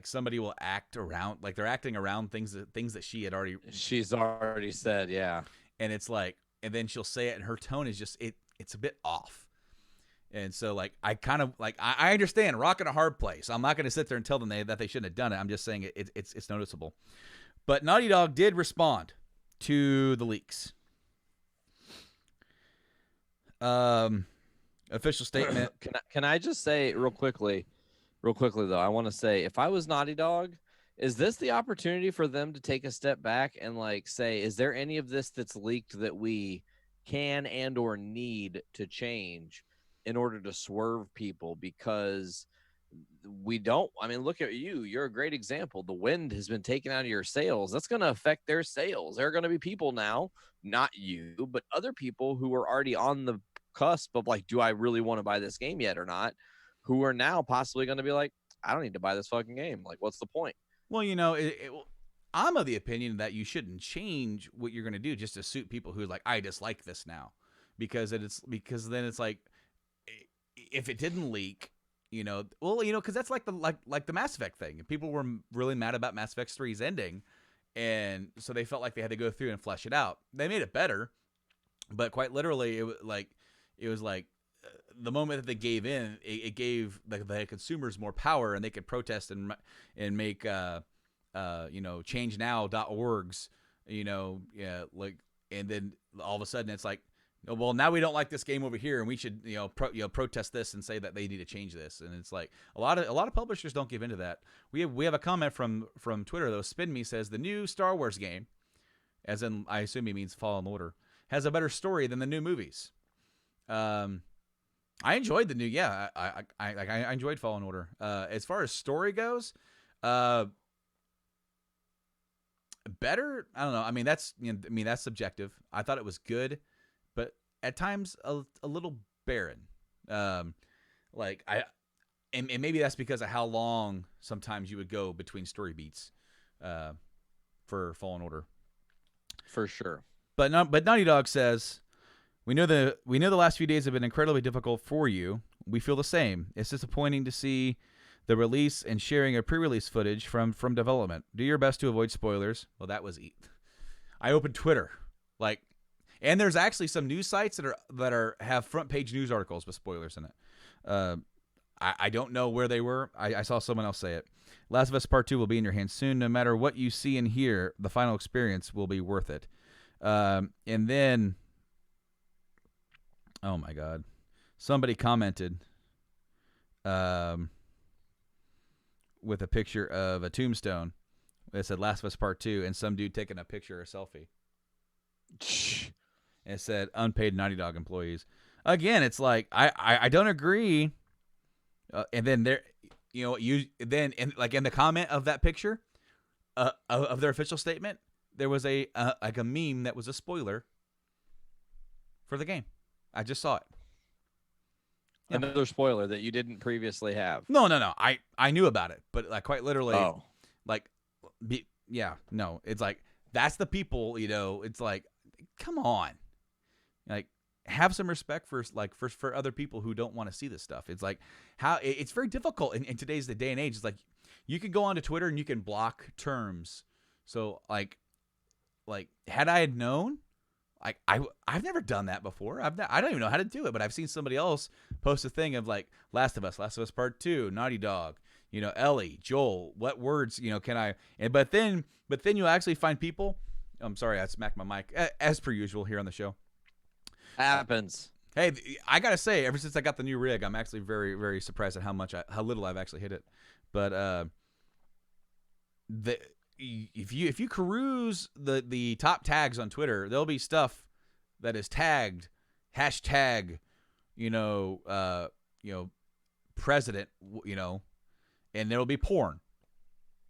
somebody will act around, like they're acting around things that she's already said, yeah. And it's like, and then she'll say it, and her tone is just it's a bit off. And so like I kind of like I understand rock in a hard place. I'm not going to sit there and tell them that they shouldn't have done it. I'm just saying it's noticeable. But Naughty Dog did respond to the leaks. Official statement. Can I just say real quickly though, I want to say, if I was Naughty Dog, is this the opportunity for them to take a step back and like say, is there any of this that's leaked that we can and or need to change in order to swerve people? Because we don't, I mean, look at you're a great example. The wind has been taken out of your sails. That's going to affect their sales. There are going to be people now, not you, but other people who are already on the cusp of like, do I really want to buy this game yet or not? Who are now possibly going to be like, I don't need to buy this fucking game. Like, what's the point? Well, I'm of the opinion that you shouldn't change what you're going to do just to suit people who are like, I dislike this now, because then it's like, if it didn't leak, because that's like the Mass Effect thing. People were really mad about Mass Effect 3's ending, and so they felt like they had to go through and flesh it out. They made it better, but quite literally, it was like. The moment that they gave in, it gave the consumers more power, and they could protest and make changenow.orgs, and then all of a sudden it's like, oh, well, now we don't like this game over here, and we should protest this and say that they need to change this. And it's like a lot of publishers don't give into that. We have a comment from Twitter though. Spin Me says the new Star Wars game, as in I assume he means Fallen Order, has a better story than the new movies. I enjoyed the new, I enjoyed Fallen Order. As far as story goes, better. I don't know. I mean, that's subjective. I thought it was good, but at times a little barren. And maybe that's because of how long sometimes you would go between story beats, for Fallen Order. For sure. But Naughty Dog says, We know the last few days have been incredibly difficult for you. We feel the same. It's disappointing to see the release and sharing of pre-release footage from development. Do your best to avoid spoilers. Well, that was I opened Twitter, And there's actually some news sites that have front page news articles with spoilers in it. I don't know where they were. I saw someone else say it. Last of Us Part 2 will be in your hands soon. No matter what you see and hear, the final experience will be worth it. And then, oh my God, somebody commented with a picture of a tombstone. It said Last of Us Part 2, and some dude taking a picture or a selfie. And it said unpaid Naughty Dog employees. Again, it's like I don't agree. And then there, in the comment of that picture, of their official statement, there was a meme that was a spoiler for the game. I just saw it. Yeah. Another spoiler that you didn't previously have. No. I knew about it, but like quite literally, it's like that's the people. It's like, come on, like have some respect for other people who don't want to see this stuff. It's like it's very difficult in today's day and age. It's like you can go onto Twitter and you can block terms. So like had I had known, I've never done that before. I don't even know how to do it, but I've seen somebody else post a thing of like Last of Us Part 2, Naughty Dog, Ellie, Joel, what words, can I, but then you'll actually find people. I'm sorry, I smacked my mic as per usual here on the show. Happens. Hey, I gotta say, ever since I got the new rig, I'm actually very, very surprised at how little I've actually hit it. But if you peruse the top tags on Twitter, there'll be stuff that is tagged hashtag, president, and there'll be porn.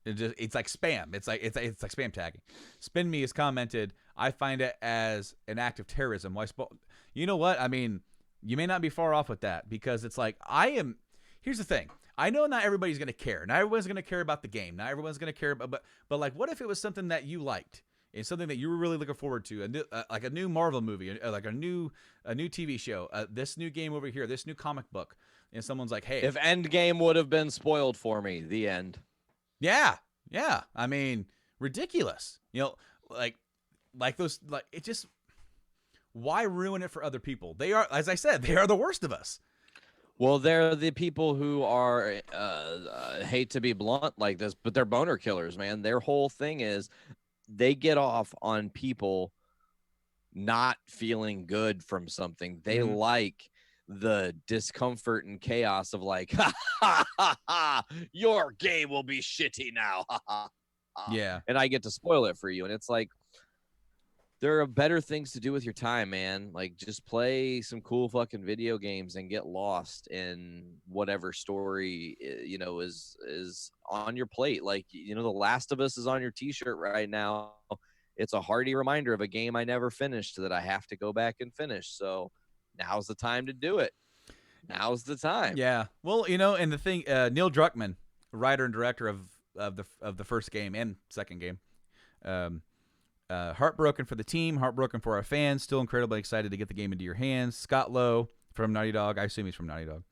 It's like spam. It's like spam tagging. Spin Me has commented, I find it as an act of terrorism. Why? You know what? I mean, you may not be far off with that, because it's like here's the thing. I know not everybody's going to care. Not everyone's going to care about the game. Not everyone's going to care about, but like, what if it was something that you liked and something that you were really looking forward to, like a new Marvel movie, like a new TV show, this new game over here, this new comic book, and someone's like, hey, if Endgame would have been spoiled for me, the end. Yeah. I mean, ridiculous. Like those, like, it just, why ruin it for other people? They are, as I said, they are the worst of us. Well, they're the people who are, hate to be blunt like this, but they're boner killers, man. Their whole thing is they get off on people not feeling good from something. They like the discomfort and chaos of like, your game will be shitty now. Yeah. And I get to spoil it for you. And it's like, there are better things to do with your time, man. Like, just play some cool fucking video games and get lost in whatever story, is on your plate. Like, The Last of Us is on your t-shirt right now. It's a hearty reminder of a game I never finished that I have to go back and finish. So now's the time to do it. Now's the time. Yeah. Well, and the thing, Neil Druckmann, writer and director of the first game and second game, heartbroken for the team, heartbroken for our fans, still incredibly excited to get the game into your hands. Scott Lowe from Naughty Dog, I assume he's from Naughty Dog,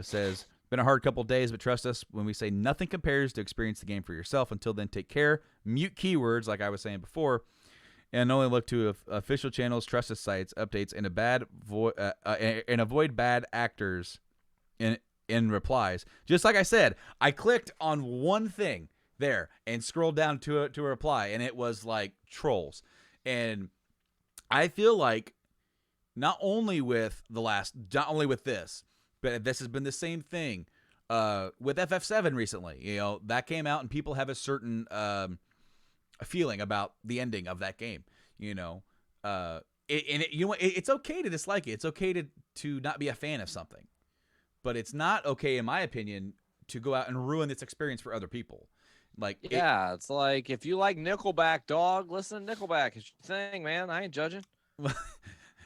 says, been a hard couple days, but trust us when we say nothing compares to experience the game for yourself. Until then, take care, mute keywords like I was saying before, and only look to official channels, trusted sites, updates, and avoid bad actors in replies. Just like I said, I clicked on one thing there and scrolled down to a reply, and it was like trolls. And I feel like not only with this, but this has been the same thing with FF7 recently. That came out, and people have a certain feeling about the ending of that game. It's okay to dislike it. It's okay to not be a fan of something, but it's not okay, in my opinion, to go out and ruin this experience for other people. It's like, if you like Nickelback, dog, listen to Nickelback. It's your thing, man. I ain't judging.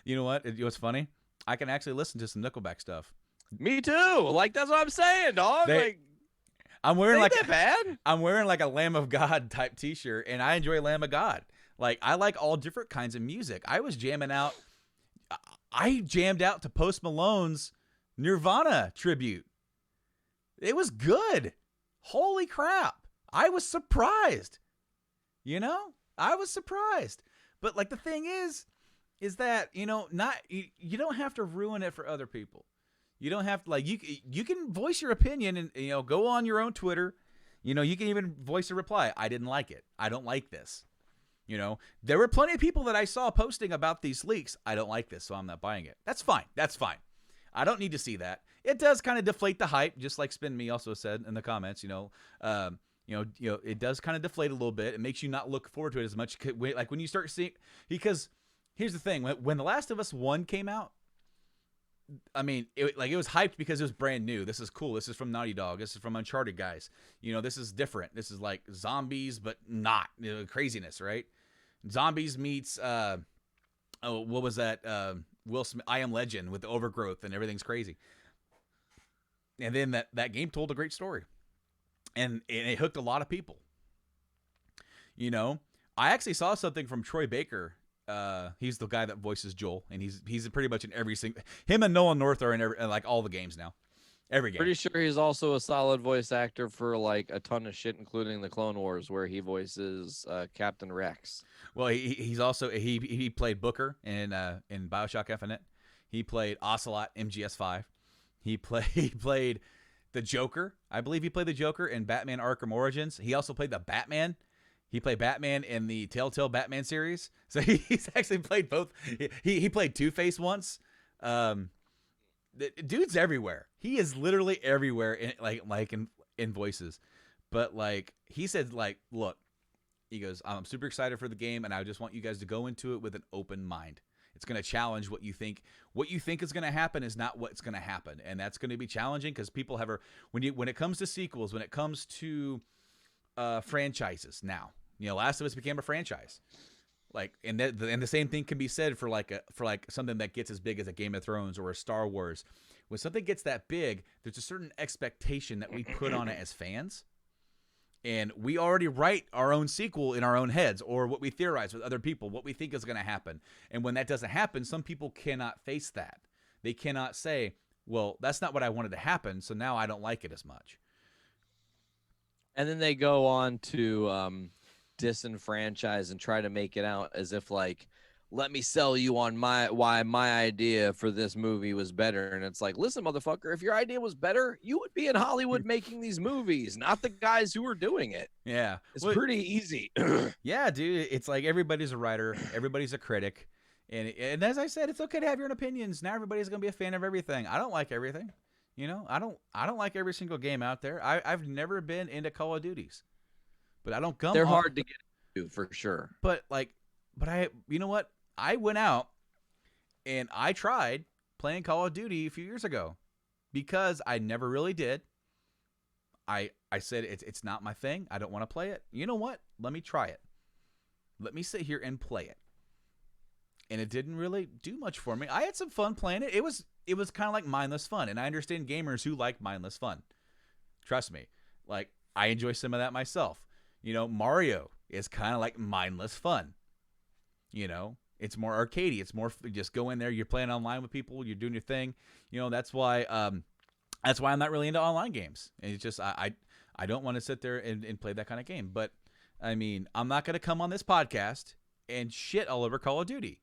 You know what? What's funny? I can actually listen to some Nickelback stuff. Me too. Like, that's what I'm saying, dog. I'm wearing I'm wearing like a Lamb of God type t-shirt, and I enjoy Lamb of God. Like, I like all different kinds of music. I jammed out to Post Malone's Nirvana tribute. It was good. Holy crap. I was surprised. I was surprised. But like, the thing is, is that, not you don't have to ruin it for other people. You don't have to, like, you can voice your opinion and, go on your own Twitter. You can even voice a reply. I didn't like it. I don't like this. There were plenty of people that I saw posting about these leaks. I don't like this, so I'm not buying it. That's fine. That's fine. I don't need to see that. It does kind of deflate the hype, just like Spin Me also said in the comments. It does kind of deflate a little bit. It makes you not look forward to it as much. Like when you start seeing, because here's the thing: when The Last of Us 1 came out, I mean, it was hyped because it was brand new. This is cool. This is from Naughty Dog. This is from Uncharted guys. This is different. This is like zombies, but not craziness, right? Zombies meets what was that? Will Smith, I Am Legend with the overgrowth and everything's crazy. And then that game told a great story, and it hooked a lot of people. I actually saw something from Troy Baker. He's the guy that voices Joel, and he's pretty much in every single. Him and Nolan North are in like all the games now. Every game. Pretty sure he's also a solid voice actor for like a ton of shit, including the Clone Wars, where he voices Captain Rex. Well, he's also he played Booker in BioShock Infinite. He played Ocelot MGS5. He played the Joker. I believe he played the Joker in Batman Arkham Origins. He also played the Batman. He played Batman in the Telltale Batman series. So he's actually played both. He played Two-Face once. The dude's everywhere. He is literally everywhere in voices. But like he said, like, look, he goes, I'm super excited for the game, and I just want you guys to go into it with an open mind. It's going to challenge what you think. What you think is going to happen is not what's going to happen, and that's going to be challenging because people have when it comes to sequels, when it comes to franchises. Now, Last of Us became a franchise. Like, and the same thing can be said for something that gets as big as a Game of Thrones or a Star Wars. When something gets that big, there's a certain expectation that we put on it as fans. And we already write our own sequel in our own heads, or what we theorize with other people, what we think is going to happen. And when that doesn't happen, some people cannot face that. They cannot say, well, that's not what I wanted to happen, so now I don't like it as much. And then they go on to disenfranchise and try to make it out as if like, let me sell you on why my idea for this movie was better. And it's like, listen, motherfucker, if your idea was better, you would be in Hollywood making these movies, not the guys who are doing it. Yeah. It's pretty easy. Yeah, dude. It's like everybody's a writer. Everybody's a critic. And as I said, it's okay to have your own opinions. Not everybody's going to be a fan of everything. I don't like everything. I don't like every single game out there. I've never been into Call of Duties. But I don't come. They're hard to get into for sure. But you know what? I went out and I tried playing Call of Duty a few years ago because I never really did. I said it's not my thing. I don't want to play it. You know what? Let me try it. Let me sit here and play it. And it didn't really do much for me. I had some fun playing it. It was kind of like mindless fun, and I understand gamers who like mindless fun. Trust me. Like, I enjoy some of that myself. Mario is kind of like mindless fun. It's more arcadey. It's more just go in there. You're playing online with people. You're doing your thing. That's why I'm not really into online games. And it's just I don't want to sit there and play that kind of game. But I mean, I'm not going to come on this podcast and shit all over Call of Duty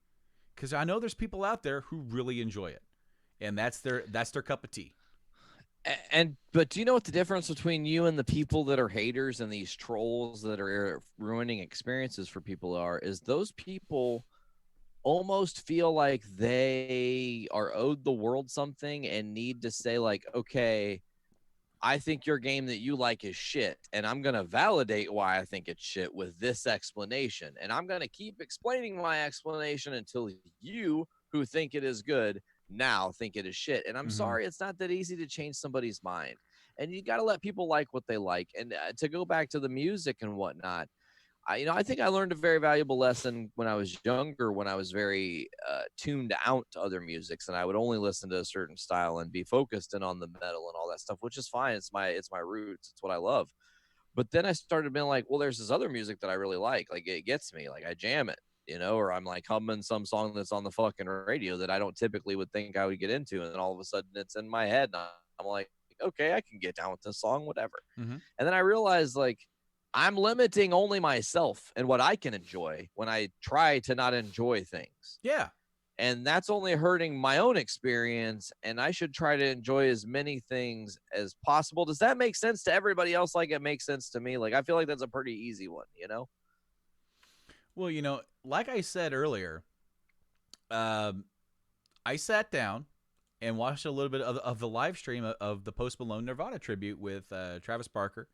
because I know there's people out there who really enjoy it, and that's their cup of tea. But do you know what the difference between you and the people that are haters and these trolls that are ruining experiences for people is those people almost feel like they are owed the world something and need to say like, okay, I think your game that you like is shit, and I'm going to validate why I think it's shit with this explanation. And I'm going to keep explaining my explanation until you, who think it is good, now think it is shit. And I'm sorry, it's not that easy to change somebody's mind. And you got to let people like what they like. And to go back to the music and whatnot, I think I learned a very valuable lesson when I was younger, when I was very tuned out to other musics, and I would only listen to a certain style and be focused in on the metal and all that stuff, which is fine. It's my roots. It's what I love. But then I started being like, well, there's this other music that I really like. Like, it gets me. Like, I jam it, or I'm like humming some song that's on the fucking radio that I don't typically would think I would get into. And then all of a sudden it's in my head. And I'm like, okay, I can get down with this song, whatever. And then I realized, like, I'm limiting only myself and what I can enjoy when I try to not enjoy things. Yeah. and that's only hurting my own experience, and I should try to enjoy as many things as possible. Does that make sense to everybody else like it makes sense to me? Like, I feel like that's a pretty easy one, you know? Well, like I said earlier, um, I sat down and watched a little bit of the live stream of the Post Malone Nirvana tribute with Travis Barker,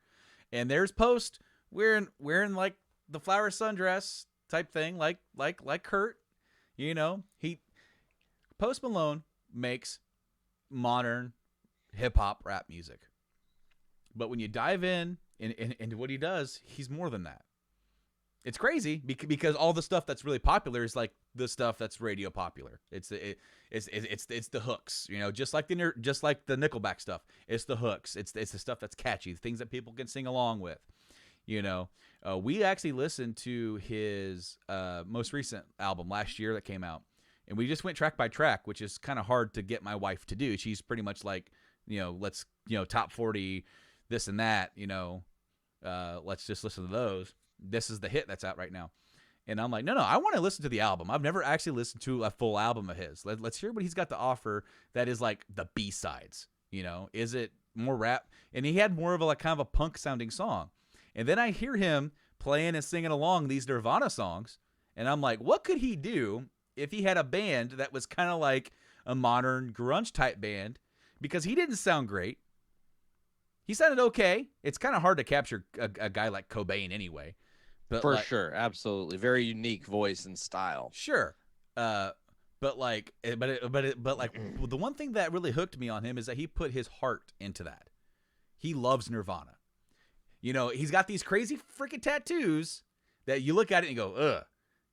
and there's Post wearing like the flower sundress type thing, like Kurt. He Post Malone makes modern hip hop rap music, but when you dive into what he does, he's more than that. It's crazy because all the stuff that's really popular is like the stuff that's radio popular. It's the hooks, just like the Nickelback stuff. It's the hooks. It's the stuff that's catchy, the things that people can sing along with. We actually listened to his most recent album last year that came out, and we just went track by track, which is kind of hard to get my wife to do. She's pretty much like, let's top 40, this and that. Let's just listen to those. This is the hit that's out right now. And I'm like, no, I want to listen to the album. I've never actually listened to a full album of his. Let's hear what he's got to offer that is like the B-sides. Is it more rap? And he had more of a like kind of a punk sounding song. And then I hear him playing and singing along these Nirvana songs. And I'm like, what could he do if he had a band that was kind of like a modern grunge type band? Because he didn't sound great. He sounded okay. It's kind of hard to capture a guy like Cobain anyway. But for sure, absolutely, very unique voice and style. Sure, but the one thing that really hooked me on him is that he put his heart into that. He loves Nirvana. He's got these crazy freaking tattoos that you look at it and you go, ugh.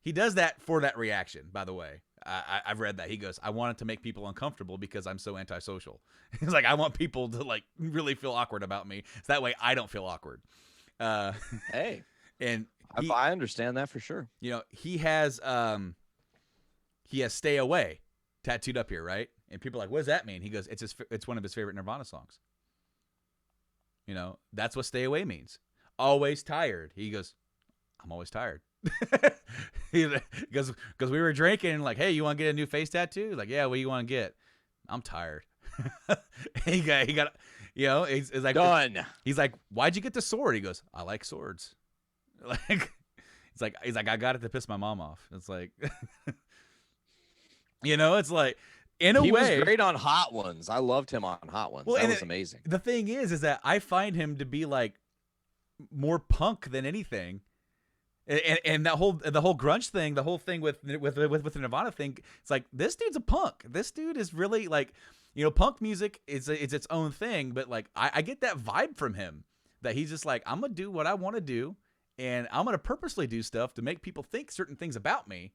He does that for that reaction. By the way, I've read that. He goes, I wanted to make people uncomfortable because I'm so antisocial. He's like, I want people to like really feel awkward about me, so that way I don't feel awkward. Hey. And I understand that for sure. He has "Stay Away" tattooed up here, right? And people are like, what does that mean? He goes, it's one of his favorite Nirvana songs. That's what "Stay Away" means. Always tired. He goes, I'm always tired. Because we were drinking and like, hey, you want to get a new face tattoo? He's like, yeah, what do you want to get? I'm tired. he got he's like, done. He's like, why'd you get the sword? He goes, I like swords. Like, he's like, I got it to piss my mom off. It's like, it's like, in a way, he was great on Hot Ones. I loved him on Hot Ones. Well, that was amazing. The thing is that I find him to be like more punk than anything. And the whole grunge thing, the whole thing with the Nirvana thing, it's like, this dude's a punk. This dude is really like, punk music is its own thing, but like I get that vibe from him that he's just like, I'm gonna do what I want to do, and I'm gonna purposely do stuff to make people think certain things about me,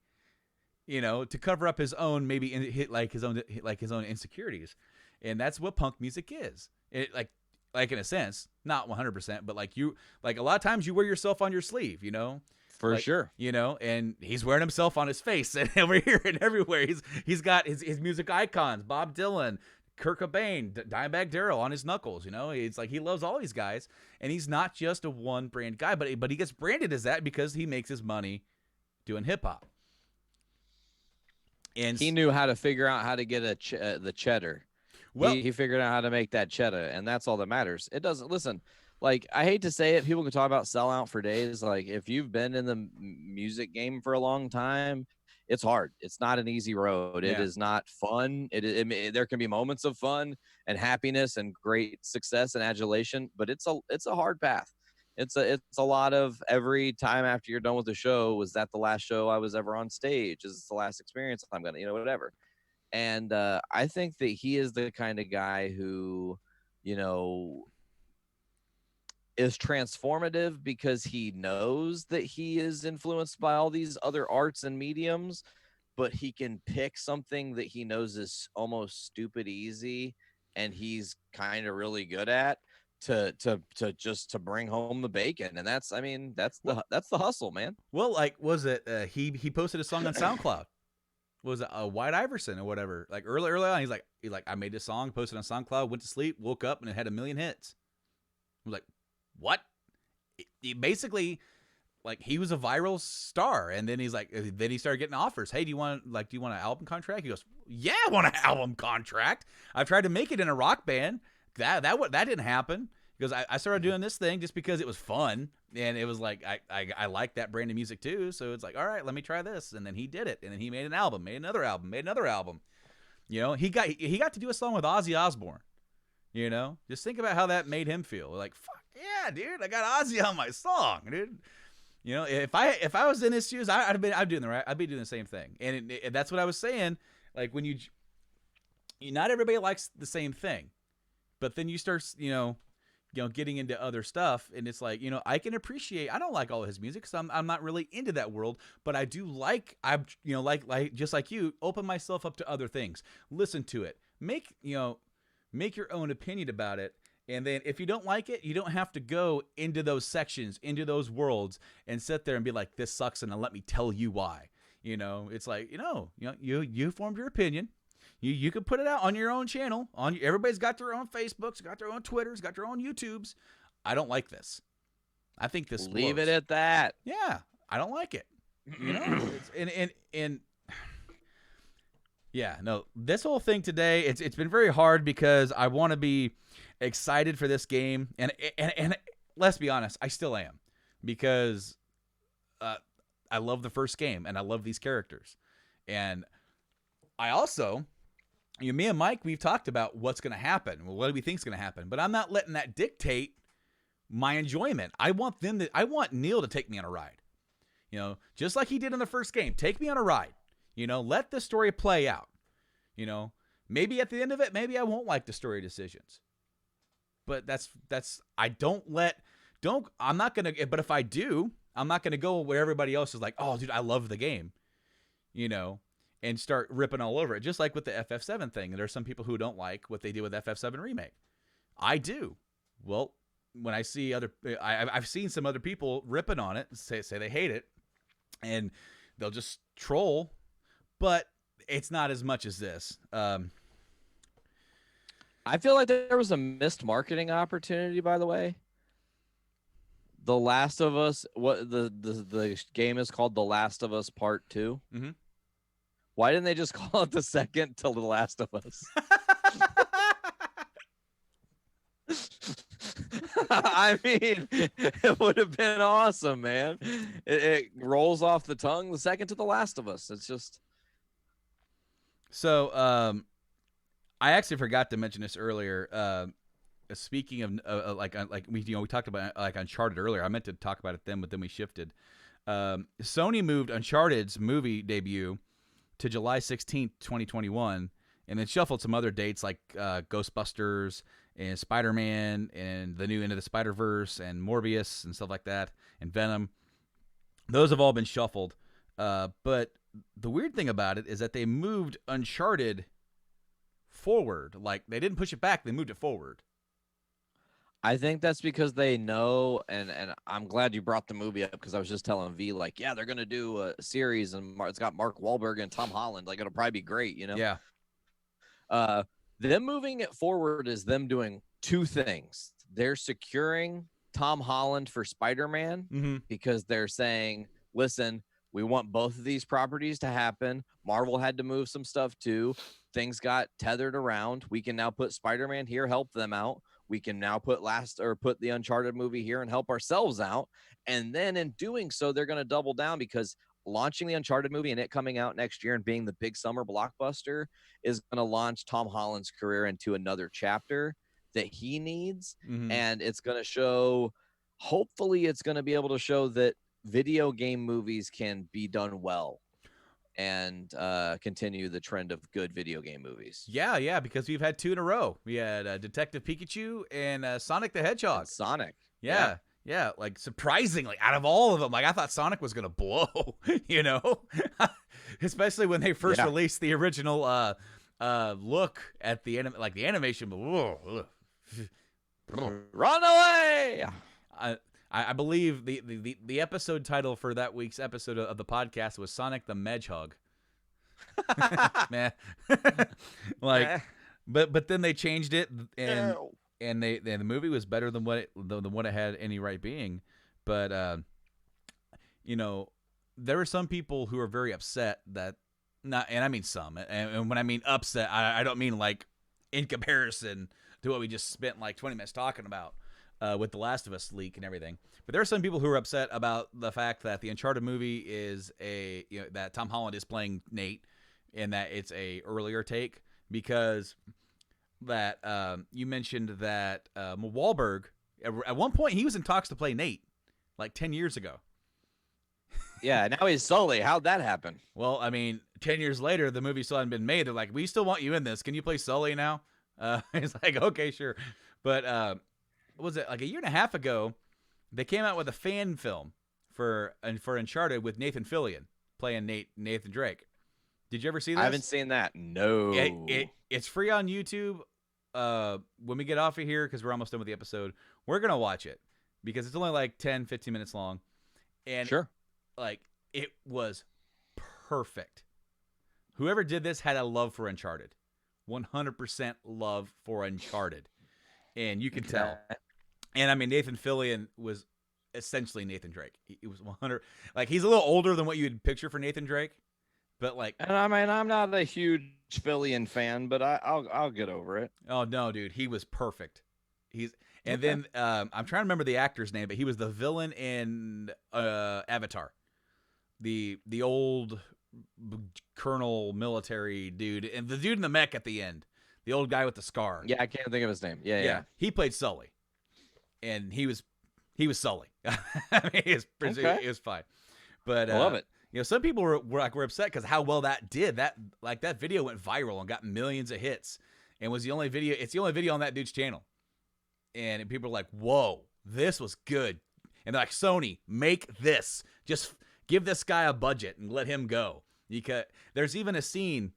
to cover up his own his own insecurities, and that's what punk music is. It like in a sense, not 100%, but like a lot of times you wear yourself on your sleeve, For sure. And he's wearing himself on his face and over here and everywhere. He's got his music icons, Bob Dylan, Kurt Cobain, Dimebag Darrell on his knuckles. It's like he loves all these guys, and he's not just a one brand guy, but he gets branded as that because he makes his money doing hip hop. And he knew how to figure out how to get the cheddar. Well, he figured out how to make that cheddar, and that's all that matters. It doesn't listen. Like, I hate to say it, people can talk about sellout for days. Like, if you've been in the music game for a long time, it's hard. It's not an easy road. Yeah. It is not fun. There can be moments of fun and happiness and great success and adulation, but it's a hard path. It's a lot of every time after you're done with the show, was that the last show I was ever on stage? Is this the last experience I'm going to, whatever. And I think that he is the kind of guy who, is transformative because he knows that he is influenced by all these other arts and mediums, but he can pick something that he knows is almost stupid easy and he's kind of really good at to bring home the bacon. And that's the hustle, man. Well, like, was it he posted a song on SoundCloud? Was it White Iverson or whatever? Like early on, he's like, I made this song, posted on SoundCloud, went to sleep, woke up, and it had 1 million hits. I was like, what? Basically, like he was a viral star, and then then he started getting offers. Hey, do you want an album contract? He goes, yeah, I want an album contract. I've tried to make it in a rock band. That didn't happen. Because I started doing this thing just because it was fun, and it was like I like that brand of music too. So it's like, all right, let me try this. And then he did it, and then he made an album, made another album, made another album. You know, he got to do a song with Ozzy Osbourne. You know, just think about how that made him feel. Like, fuck yeah, dude, I got Ozzy on my song, dude. You know, if I was in his shoes, I'd be doing the same thing. And that's what I was saying. Like when not everybody likes the same thing, but then you start, getting into other stuff, and it's like, I can appreciate. I don't like all of his music, because I'm not really into that world, but I do like. Like just like you, open myself up to other things, listen to it, make your own opinion about it, and then if you don't like it, you don't have to go into those sections, into those worlds, and sit there and be like, this sucks, and let me tell you why. It's like you formed your opinion. You can put it out on your own channel. Everybody's got their own Facebooks, got their own Twitters, got their own YouTubes. I don't like this. I think this leave blows. it at that. Yeah, I don't like it. And yeah, no. This whole thing today, it's been very hard because I want to be excited for this game, and let's be honest, I still am, because I love the first game and I love these characters, and I also. Me and Mike, we've talked about what's going to happen. Well, what do we think is going to happen? But I'm not letting that dictate my enjoyment. I want Neil to take me on a ride. Just like he did in the first game. Take me on a ride. Let the story play out. Maybe at the end of it, maybe I won't like the story decisions. But I'm not going to, but if I do, I'm not going to go where everybody else is like, oh, dude, I love the game. And start ripping all over it, just like with the FF7 thing. And there's some people who don't like what they did with FF7 Remake. I do. Well, when I see I've seen some other people ripping on it, say they hate it, and they'll just troll, but it's not as much as this. I feel like there was a missed marketing opportunity, by the way. The Last of Us, what the game is called, The Last of Us Part 2. Mm-hmm. Why didn't they just call it the second to The Last of Us? I mean, it would have been awesome, man. It rolls off the tongue, the second to The Last of Us. It's just. So, I actually forgot to mention this earlier. Speaking of we talked about like Uncharted earlier. I meant to talk about it then, but then we shifted. Sony moved Uncharted's movie debut to July 16th, 2021, and then shuffled some other dates like Ghostbusters and Spider-Man and the new Into the Spider-Verse and Morbius and stuff like that, and Venom. Those have all been shuffled. But the weird thing about it is that they moved Uncharted forward. Like, they didn't push it back, they moved it forward. I think that's because they know, and I'm glad you brought the movie up, because I was just telling V, like, yeah, they're going to do a series, and it's got Mark Wahlberg and Tom Holland. Like, it'll probably be great, Yeah. Them moving it forward is them doing two things. They're securing Tom Holland for Spider-Man, because they're saying, listen, we want both of these properties to happen. Marvel had to move some stuff too. Things got tethered around. We can now put Spider-Man here, help them out. We can now put the Uncharted movie here and help ourselves out. And then in doing so, they're going to double down, because launching the Uncharted movie and it coming out next year and being the big summer blockbuster is going to launch Tom Holland's career into another chapter that he needs. And it's going to show, hopefully it's going to be able to show that video game movies can be done well and continue the trend of good video game movies. Yeah, because we've had two in a row. We had Detective Pikachu and Sonic the Hedgehog. And Sonic. Yeah, like surprisingly, out of all of them, like I thought Sonic was gonna blow, especially when they first released the original look at the end, like the animation. Run away! I believe the episode title for that week's episode of the podcast was Sonic the Hedgehog. Man, like, but then they changed it, and the movie was better than what it had any right being. But there are some people who are very upset that and I mean some, and when I mean upset, I don't mean like in comparison to what we just spent like 20 minutes talking about with the Last of Us leak and everything. But there are some people who are upset about the fact that the Uncharted movie is that Tom Holland is playing Nate, and that it's a earlier take because that you mentioned that Wahlberg at one point he was in talks to play Nate like 10 years ago. Yeah, now he's Sully. How'd that happen? Well, I mean, 10 years later, the movie still hadn't been made. They're like, we still want you in this. Can you play Sully now? It's like, okay, sure. But what was it, like a year and a half ago, they came out with a fan film for Uncharted with Nathan Fillion playing Nathan Drake. Did you ever see this? I haven't seen that. No. It's free on YouTube. When we get off of here, because we're almost done with the episode, we're going to watch it because it's only like 10, 15 minutes long. And sure. Like, it was perfect. Whoever did this had a love for Uncharted. 100% love for Uncharted. And you can tell. And I mean, Nathan Fillion was essentially Nathan Drake. He was 100. Like, he's a little older than what you'd picture for Nathan Drake. But like, and I mean, I'm not a huge Fillion fan, but I'll get over it. Oh no, dude, he was perfect. Then I'm trying to remember the actor's name, but he was the villain in Avatar. The old colonel military dude, and the dude in the mech at the end, the old guy with the scar. Yeah, I can't think of his name. Yeah. He played Sully, and he was Sully. I mean, it was fine. But I love it. Some people were upset because how well that did. That video went viral and got millions of hits, and was the only video. It's the only video on that dude's channel, and people are like, "Whoa, this was good." And they're like, "Sony, make this. Just give this guy a budget and let him go." Because there's even a scene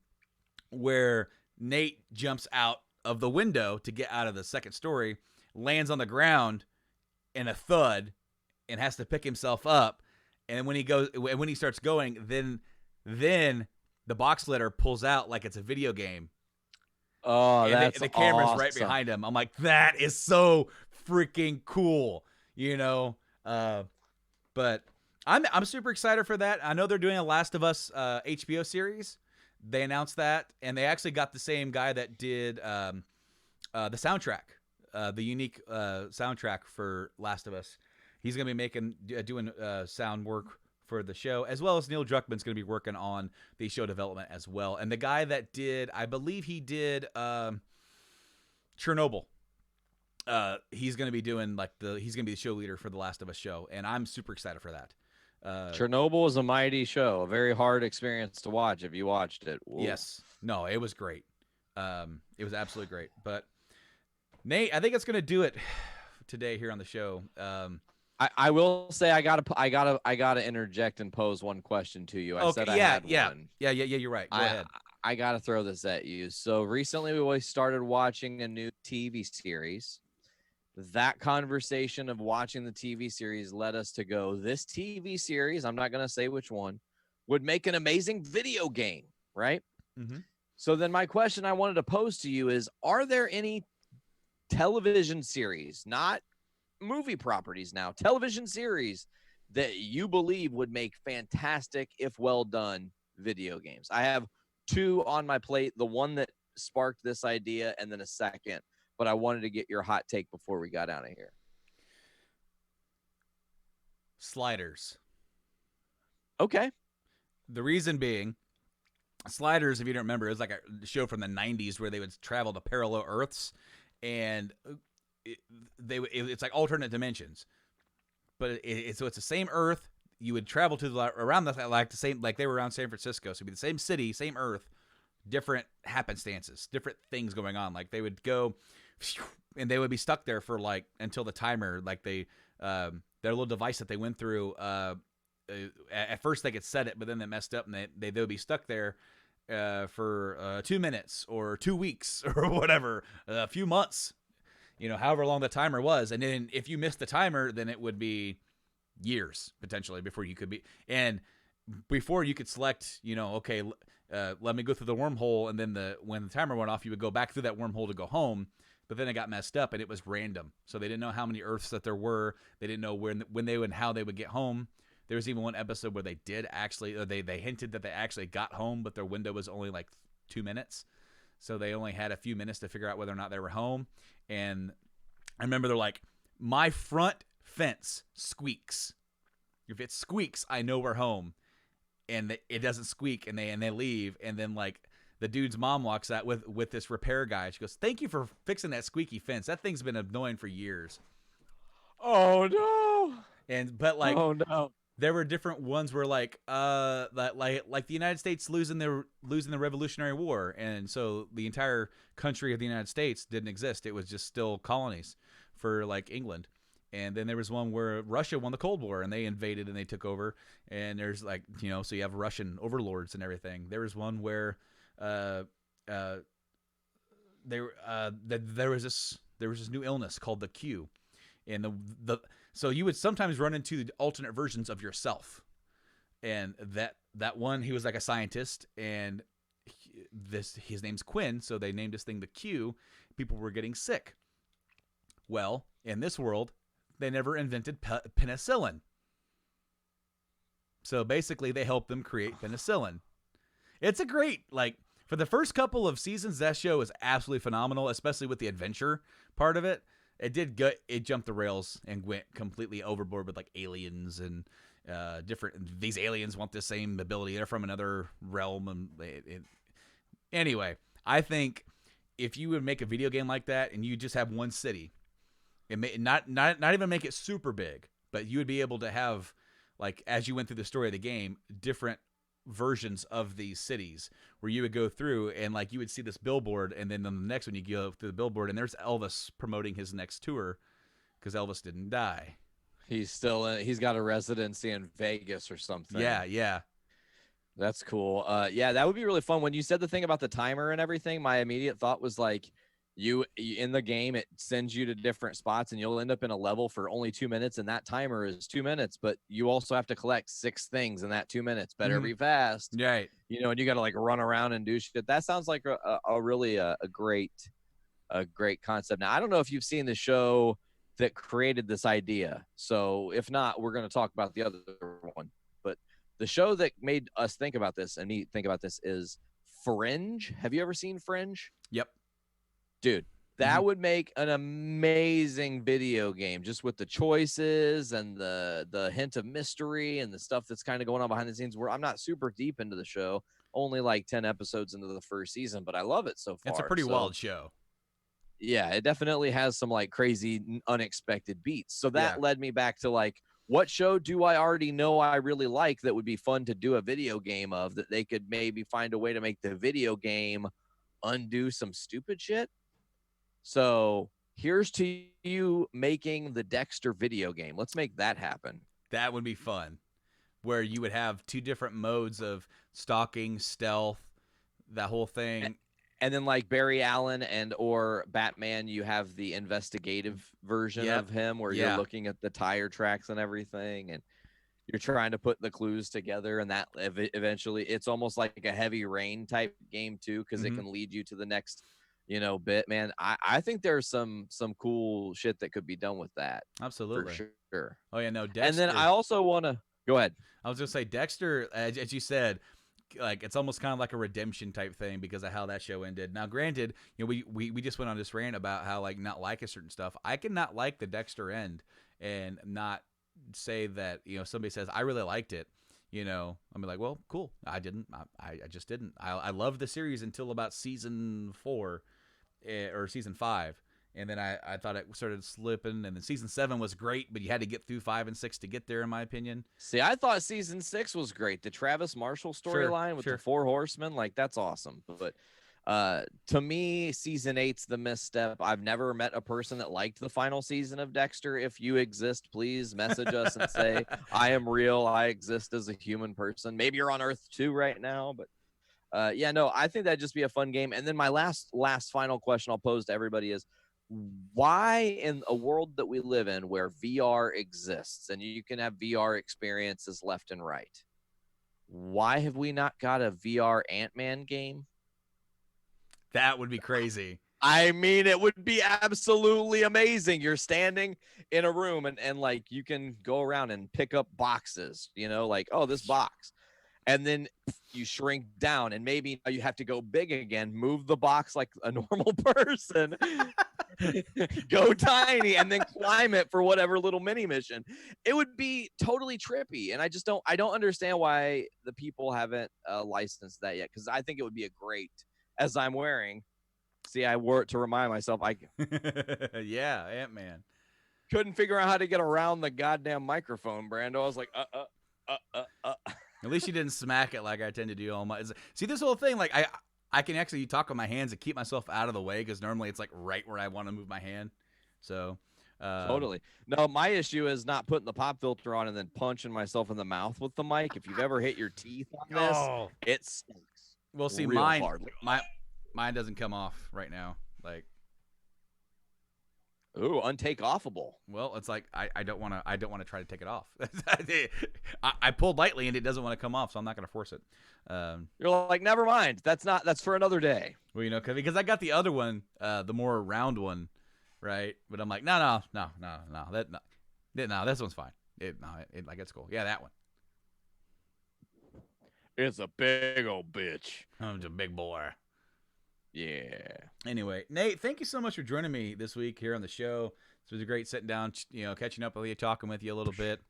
where Nate jumps out of the window to get out of the second story, lands on the ground in a thud, and has to pick himself up. And when he starts going, then the box letter pulls out like it's a video game. Oh, and that's the camera's awesome. right behind him. I'm like, that is so freaking cool, But I'm super excited for that. I know they're doing a Last of Us HBO series. They announced that, and they actually got the same guy that did the soundtrack, the unique soundtrack for Last of Us. He's going to be doing sound work for the show, as well as Neil Druckmann's going to be working on the show development as well. And the guy that did, I believe he did Chernobyl. He's going to be doing he's going to be the show leader for the Last of Us show, and I'm super excited for that. Chernobyl is a mighty show, a very hard experience to watch if you watched it. Ooh. Yes. No, it was great. It was absolutely great. But Nate, I think it's going to do it today here on the show. I will say I gotta interject and pose one question to you. I said I had one. Yeah. You're right. Go ahead. I gotta throw this at you. So recently we started watching a new TV series. That conversation of watching the TV series led us to go, this TV series, I'm not gonna say which one, would make an amazing video game, right? Mm-hmm. So then my question I wanted to pose to you is, are there any television series, not movie properties now, television series that you believe would make fantastic, if well done, video games? I have two on my plate, the one that sparked this idea and then a second, but I wanted to get your hot take before we got out of here. Sliders. Okay. The reason being, Sliders, if you don't remember, it was like a show from the 90s where they would travel to parallel Earths, and it's like alternate dimensions, but so it's the same Earth. You would travel to around the same, like they were around San Francisco, so it'd be the same city, same Earth, different happenstances, different things going on. Like they would go, and they would be stuck there for until the timer. Like their little device that they went through. At first they could set it, but then they messed up, and they would be stuck there for 2 minutes or 2 weeks or whatever, a few months. However long the timer was. And then if you missed the timer, then it would be years potentially before you could be. And before you could select, okay, let me go through the wormhole. And then when the timer went off, you would go back through that wormhole to go home. But then it got messed up and it was random. So they didn't know how many Earths that there were. They didn't know when they would, how they would get home. There was even one episode where they did actually, or they hinted that they actually got home, but their window was only like 2 minutes. So they only had a few minutes to figure out whether or not they were home. And I remember they're like, my front fence squeaks. If it squeaks, I know we're home. And it doesn't squeak, and they leave. And then like the dude's mom walks out with this repair guy. She goes, "Thank you for fixing that squeaky fence. That thing's been annoying for years." Oh no! But like, oh no! there were different ones where like like the United States losing the Revolutionary War, and so the entire country of the United States didn't exist. It was just still colonies for like England. And then there was one where Russia won the Cold War and they invaded and they took over. And there's like, so you have Russian overlords and everything. There was one where there was this new illness called the Q, and so you would sometimes run into the alternate versions of yourself. And that one, he was like a scientist, and his name's Quinn, so they named this thing the Q. People were getting sick. Well, in this world, they never invented penicillin. So basically, they helped them create penicillin. It's a great, like, for the first couple of seasons, that show is absolutely phenomenal, especially with the adventure part of it. It jumped the rails and went completely overboard with like aliens and different. These aliens want the same ability. They're from another realm. And anyway, I think if you would make a video game like that and you just have one city, not even make it super big, but you would be able to have, like, as you went through the story of the game, different versions of these cities where you would go through and like you would see this billboard, and then on the next one you go through the billboard and there's Elvis promoting his next tour because Elvis didn't die. He's got a residency in Vegas or something. Yeah. That's cool. Yeah, that would be really fun. When you said the thing about the timer and everything, my immediate thought was like, you in the game, it sends you to different spots and you'll end up in a level for only 2 minutes, and that timer is 2 minutes, but you also have to collect 6 things in that 2 minutes. Better be fast. Right. And you got to like run around and do shit. That sounds like a really great concept. Now, I don't know if you've seen the show that created this idea. So if not, we're going to talk about the other one. But the show that made us think about this and me think about this is Fringe. Have you ever seen Fringe? Yep. Dude, that would make an amazing video game, just with the choices and the hint of mystery and the stuff that's kind of going on behind the scenes, where I'm not super deep into the show, only like 10 episodes into the first season, but I love it so far. It's a pretty wild show. Yeah, it definitely has some like crazy, unexpected beats. So that led me back to like, what show do I already know I really like that would be fun to do a video game of, that they could maybe find a way to make the video game undo some stupid shit? So here's to you making the Dexter video game. Let's make that happen. That would be fun, where you would have 2 different modes of stalking, stealth, that whole thing. And then like Barry Allen and or Batman, you have the investigative version of him where you're looking at the tire tracks and everything, and you're trying to put the clues together, and that eventually it's almost like a Heavy Rain type game too, because it can lead you to the next bit. Man, I think there's some cool shit that could be done with that. Absolutely. For sure. Oh yeah, no, Dexter. And then I also want to go ahead. I was gonna say Dexter, as you said, like it's almost kind of like a redemption type thing because of how that show ended. Now, granted, we just went on this rant about how like not like a certain stuff. I can not like the Dexter end and not say that somebody says I really liked it. I'm like, well, cool. I didn't. I just didn't. I loved the series until about season 4 or season 5. And then I thought it started slipping, and then season 7 was great, but you had to get through 5 and 6 to get there, in my opinion. See, I thought season 6 was great. The Travis Marshall storyline with the 4 horsemen, like that's awesome. But to me, season 8's the misstep. I've never met a person that liked the final season of Dexter. If you exist, please message us and say I am real. I exist as a human person. Maybe you're on Earth too right now, but I think that'd just be a fun game. And then my last final question I'll pose to everybody is, why in a world that we live in where VR exists and you can have VR experiences left and right, why have we not got a VR Ant-Man game? That would be crazy. I mean, it would be absolutely amazing. You're standing in a room and like you can go around and pick up boxes, like, oh, this box. And then you shrink down and maybe you have to go big again, move the box like a normal person, go tiny, and then climb it for whatever little mini mission. It would be totally trippy. And I don't understand why the people haven't licensed that yet. Cause I think it would be a great, as I'm wearing. See, I wore it to remind myself. I Yeah, Ant-Man. couldn't figure out how to get around the goddamn microphone, Brando. I was like, At least you didn't smack it like I tend to do all my. See, this whole thing, like I can actually talk with my hands and keep myself out of the way because normally it's like right where I want to move my hand. So Totally. No, my issue is not putting the pop filter on and then punching myself in the mouth with the mic. If you've ever hit your teeth on this, it sucks. Well, see, real mine hard. mine doesn't come off right now. Like, ooh, untake-offable. well, it's like I don't want to try to take it off. I pulled lightly and it doesn't want to come off, so I'm not going to force it. You're like, never mind. That's for another day. Well, because I got the other one, the more round one, right? But I'm like, no, this one's fine. Like it's cool. Yeah, that one. It's a big old bitch. I'm a big boy. Yeah. Anyway, Nate, thank you so much for joining me this week here on the show. This was a great sitting down, catching up with you, talking with you a little bit.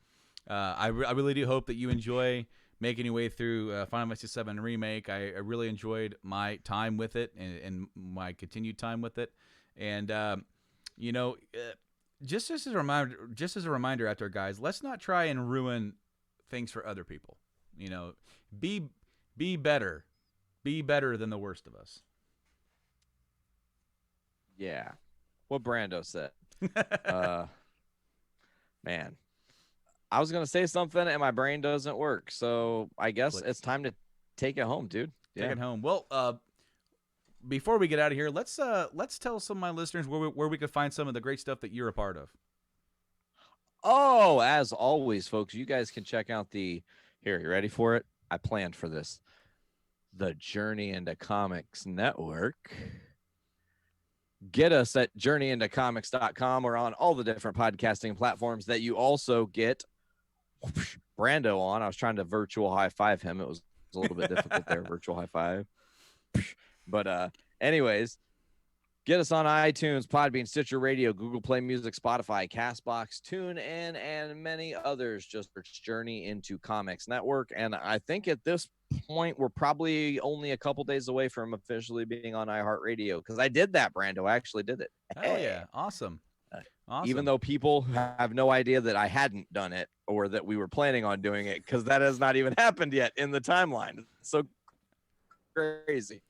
I really do hope that you enjoy making your way through Final Fantasy VII Remake. I really enjoyed my time with it and my continued time with it. And, just as a reminder out there, guys, let's not try and ruin things for other people. Be better. Be better than the worst of us. Yeah. What Brando said. Man. I was going to say something and my brain doesn't work. So I guess it's time to take it home, dude. Take it home. Well, before we get out of here, let's tell some of my listeners where we could find some of the great stuff that you're a part of. Oh, as always, folks, you guys can check out here, you ready for it? I planned for this. The Journey into Comics Network. Get us at journeyintocomics.com or on all the different podcasting platforms that you also get Brando on. I was trying to virtual high five him. It was a little bit difficult there, virtual high five. But anyways, get us on iTunes, Podbean, Stitcher Radio, Google Play Music, Spotify, CastBox, TuneIn, and many others. Just search Journey into Comics Network. And I think at this point, we're probably only a couple days away from officially being on iHeartRadio because I did that, Brando. I actually did it. Oh, yeah. Awesome. Even though people have no idea that I hadn't done it or that we were planning on doing it because that has not even happened yet in the timeline. It's so crazy.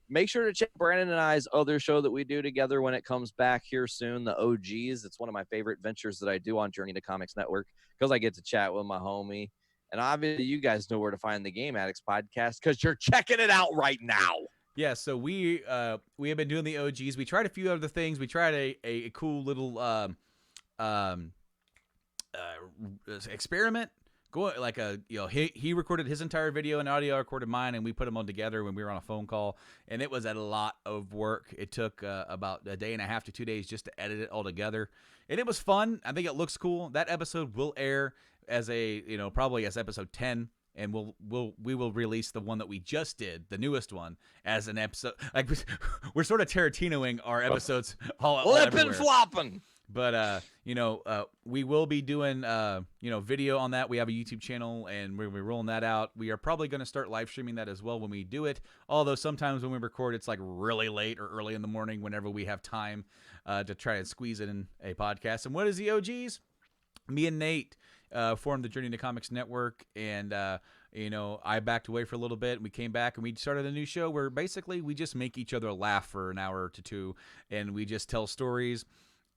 Make sure to check Brandon and I's other show that we do together when it comes back here soon, the OGs. It's one of my favorite ventures that I do on Journey to Comics Network because I get to chat with my homie. And obviously, you guys know where to find the Game Addicts podcast because you're checking it out right now. Yeah, so we have been doing the OGs. We tried a few other things. We tried a cool little experiment. He recorded his entire video and audio, I recorded mine, and we put them all together when we were on a phone call. And it was a lot of work. It took about a day and a half to 2 days just to edit it all together. And it was fun. I think it looks cool. That episode will air as probably as episode 10. And we will release the one that we just did, the newest one, as an episode. Like we're sort of Tarantinoing our episodes all flipping flopping. But we will be doing video on that. We have a YouTube channel and we're rolling that out. We are probably going to start live streaming that as well when we do it. Although sometimes when we record, it's like really late or early in the morning whenever we have time to try and squeeze it in a podcast. And what is the OGs? Me and Nate formed the Journey to Comics Network, and I backed away for a little bit, and we came back, and we started a new show where basically we just make each other laugh for an hour to two, and we just tell stories,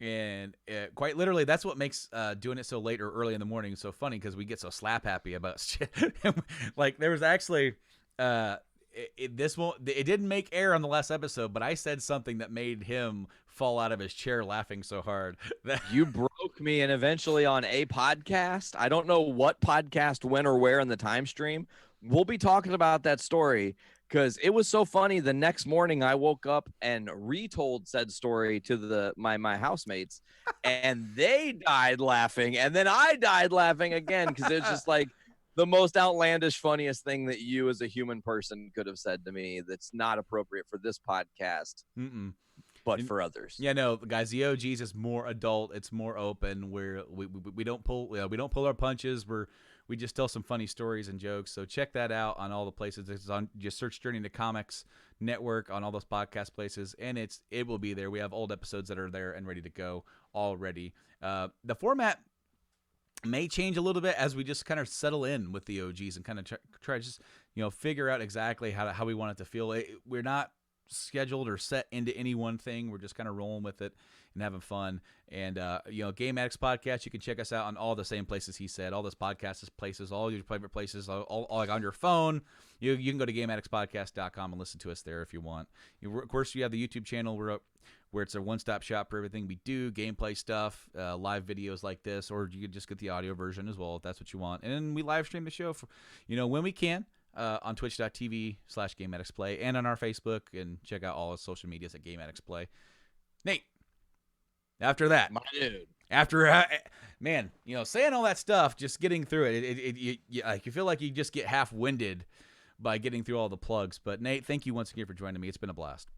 and quite literally, that's what makes doing it so late or early in the morning so funny, because we get so slap happy about shit. Like, there was actually... it didn't make air on the last episode, but I said something that made him fall out of his chair laughing so hard that you broke me. And eventually on a podcast, I don't know what podcast, when or where in the time stream, we'll be talking about that story because it was so funny. The next morning, I woke up and retold said story to my housemates, and they died laughing, and then I died laughing again because it's just like the most outlandish, funniest thing that you as a human person could have said to me. That's not appropriate for this podcast, but for others. Yeah, no, guys, the OGs is more adult. It's more open. We don't pull our punches. We just tell some funny stories and jokes. So check that out on all the places. It's on, just search Journey to Comics Network on all those podcast places, and it will be there. We have old episodes that are there and ready to go already. The format may change a little bit as we just kind of settle in with the OGs and kind of try to just figure out exactly how we want it to feel. We're not scheduled or set into any one thing. We're just kind of rolling with it and having fun. And Game Addicts podcast, you can check us out on all the same places he said, all those podcasts places, all your favorite places, all like on your phone. You can go to gameaddictspodcast.com and listen to us there if you want. Of course, you have the YouTube channel where it's a one-stop shop for everything we do, gameplay stuff, live videos like this, or you can just get the audio version as well if that's what you want. And then we live stream the show for, when we can. On twitch.tv/GameAddictsPlay and on our Facebook, and check out all the social medias at Game Addicts Play. Nate, after that, my dude, man, saying all that stuff, just getting through it, you feel like you just get half-winded by getting through all the plugs. But Nate, thank you once again for joining me. It's been a blast.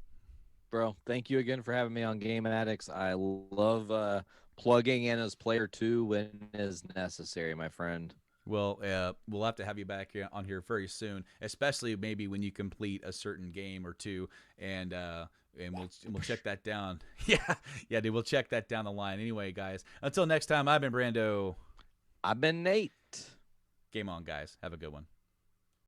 Bro, thank you again for having me on Game Addicts. I love plugging in as player 2 when is necessary, my friend. Well, we'll have to have you back on here very soon, especially maybe when you complete a certain game or two, and we'll check that down. Yeah, dude, we'll check that down the line. Anyway, guys, until next time, I've been Brando. I've been Nate. Game on, guys. Have a good one.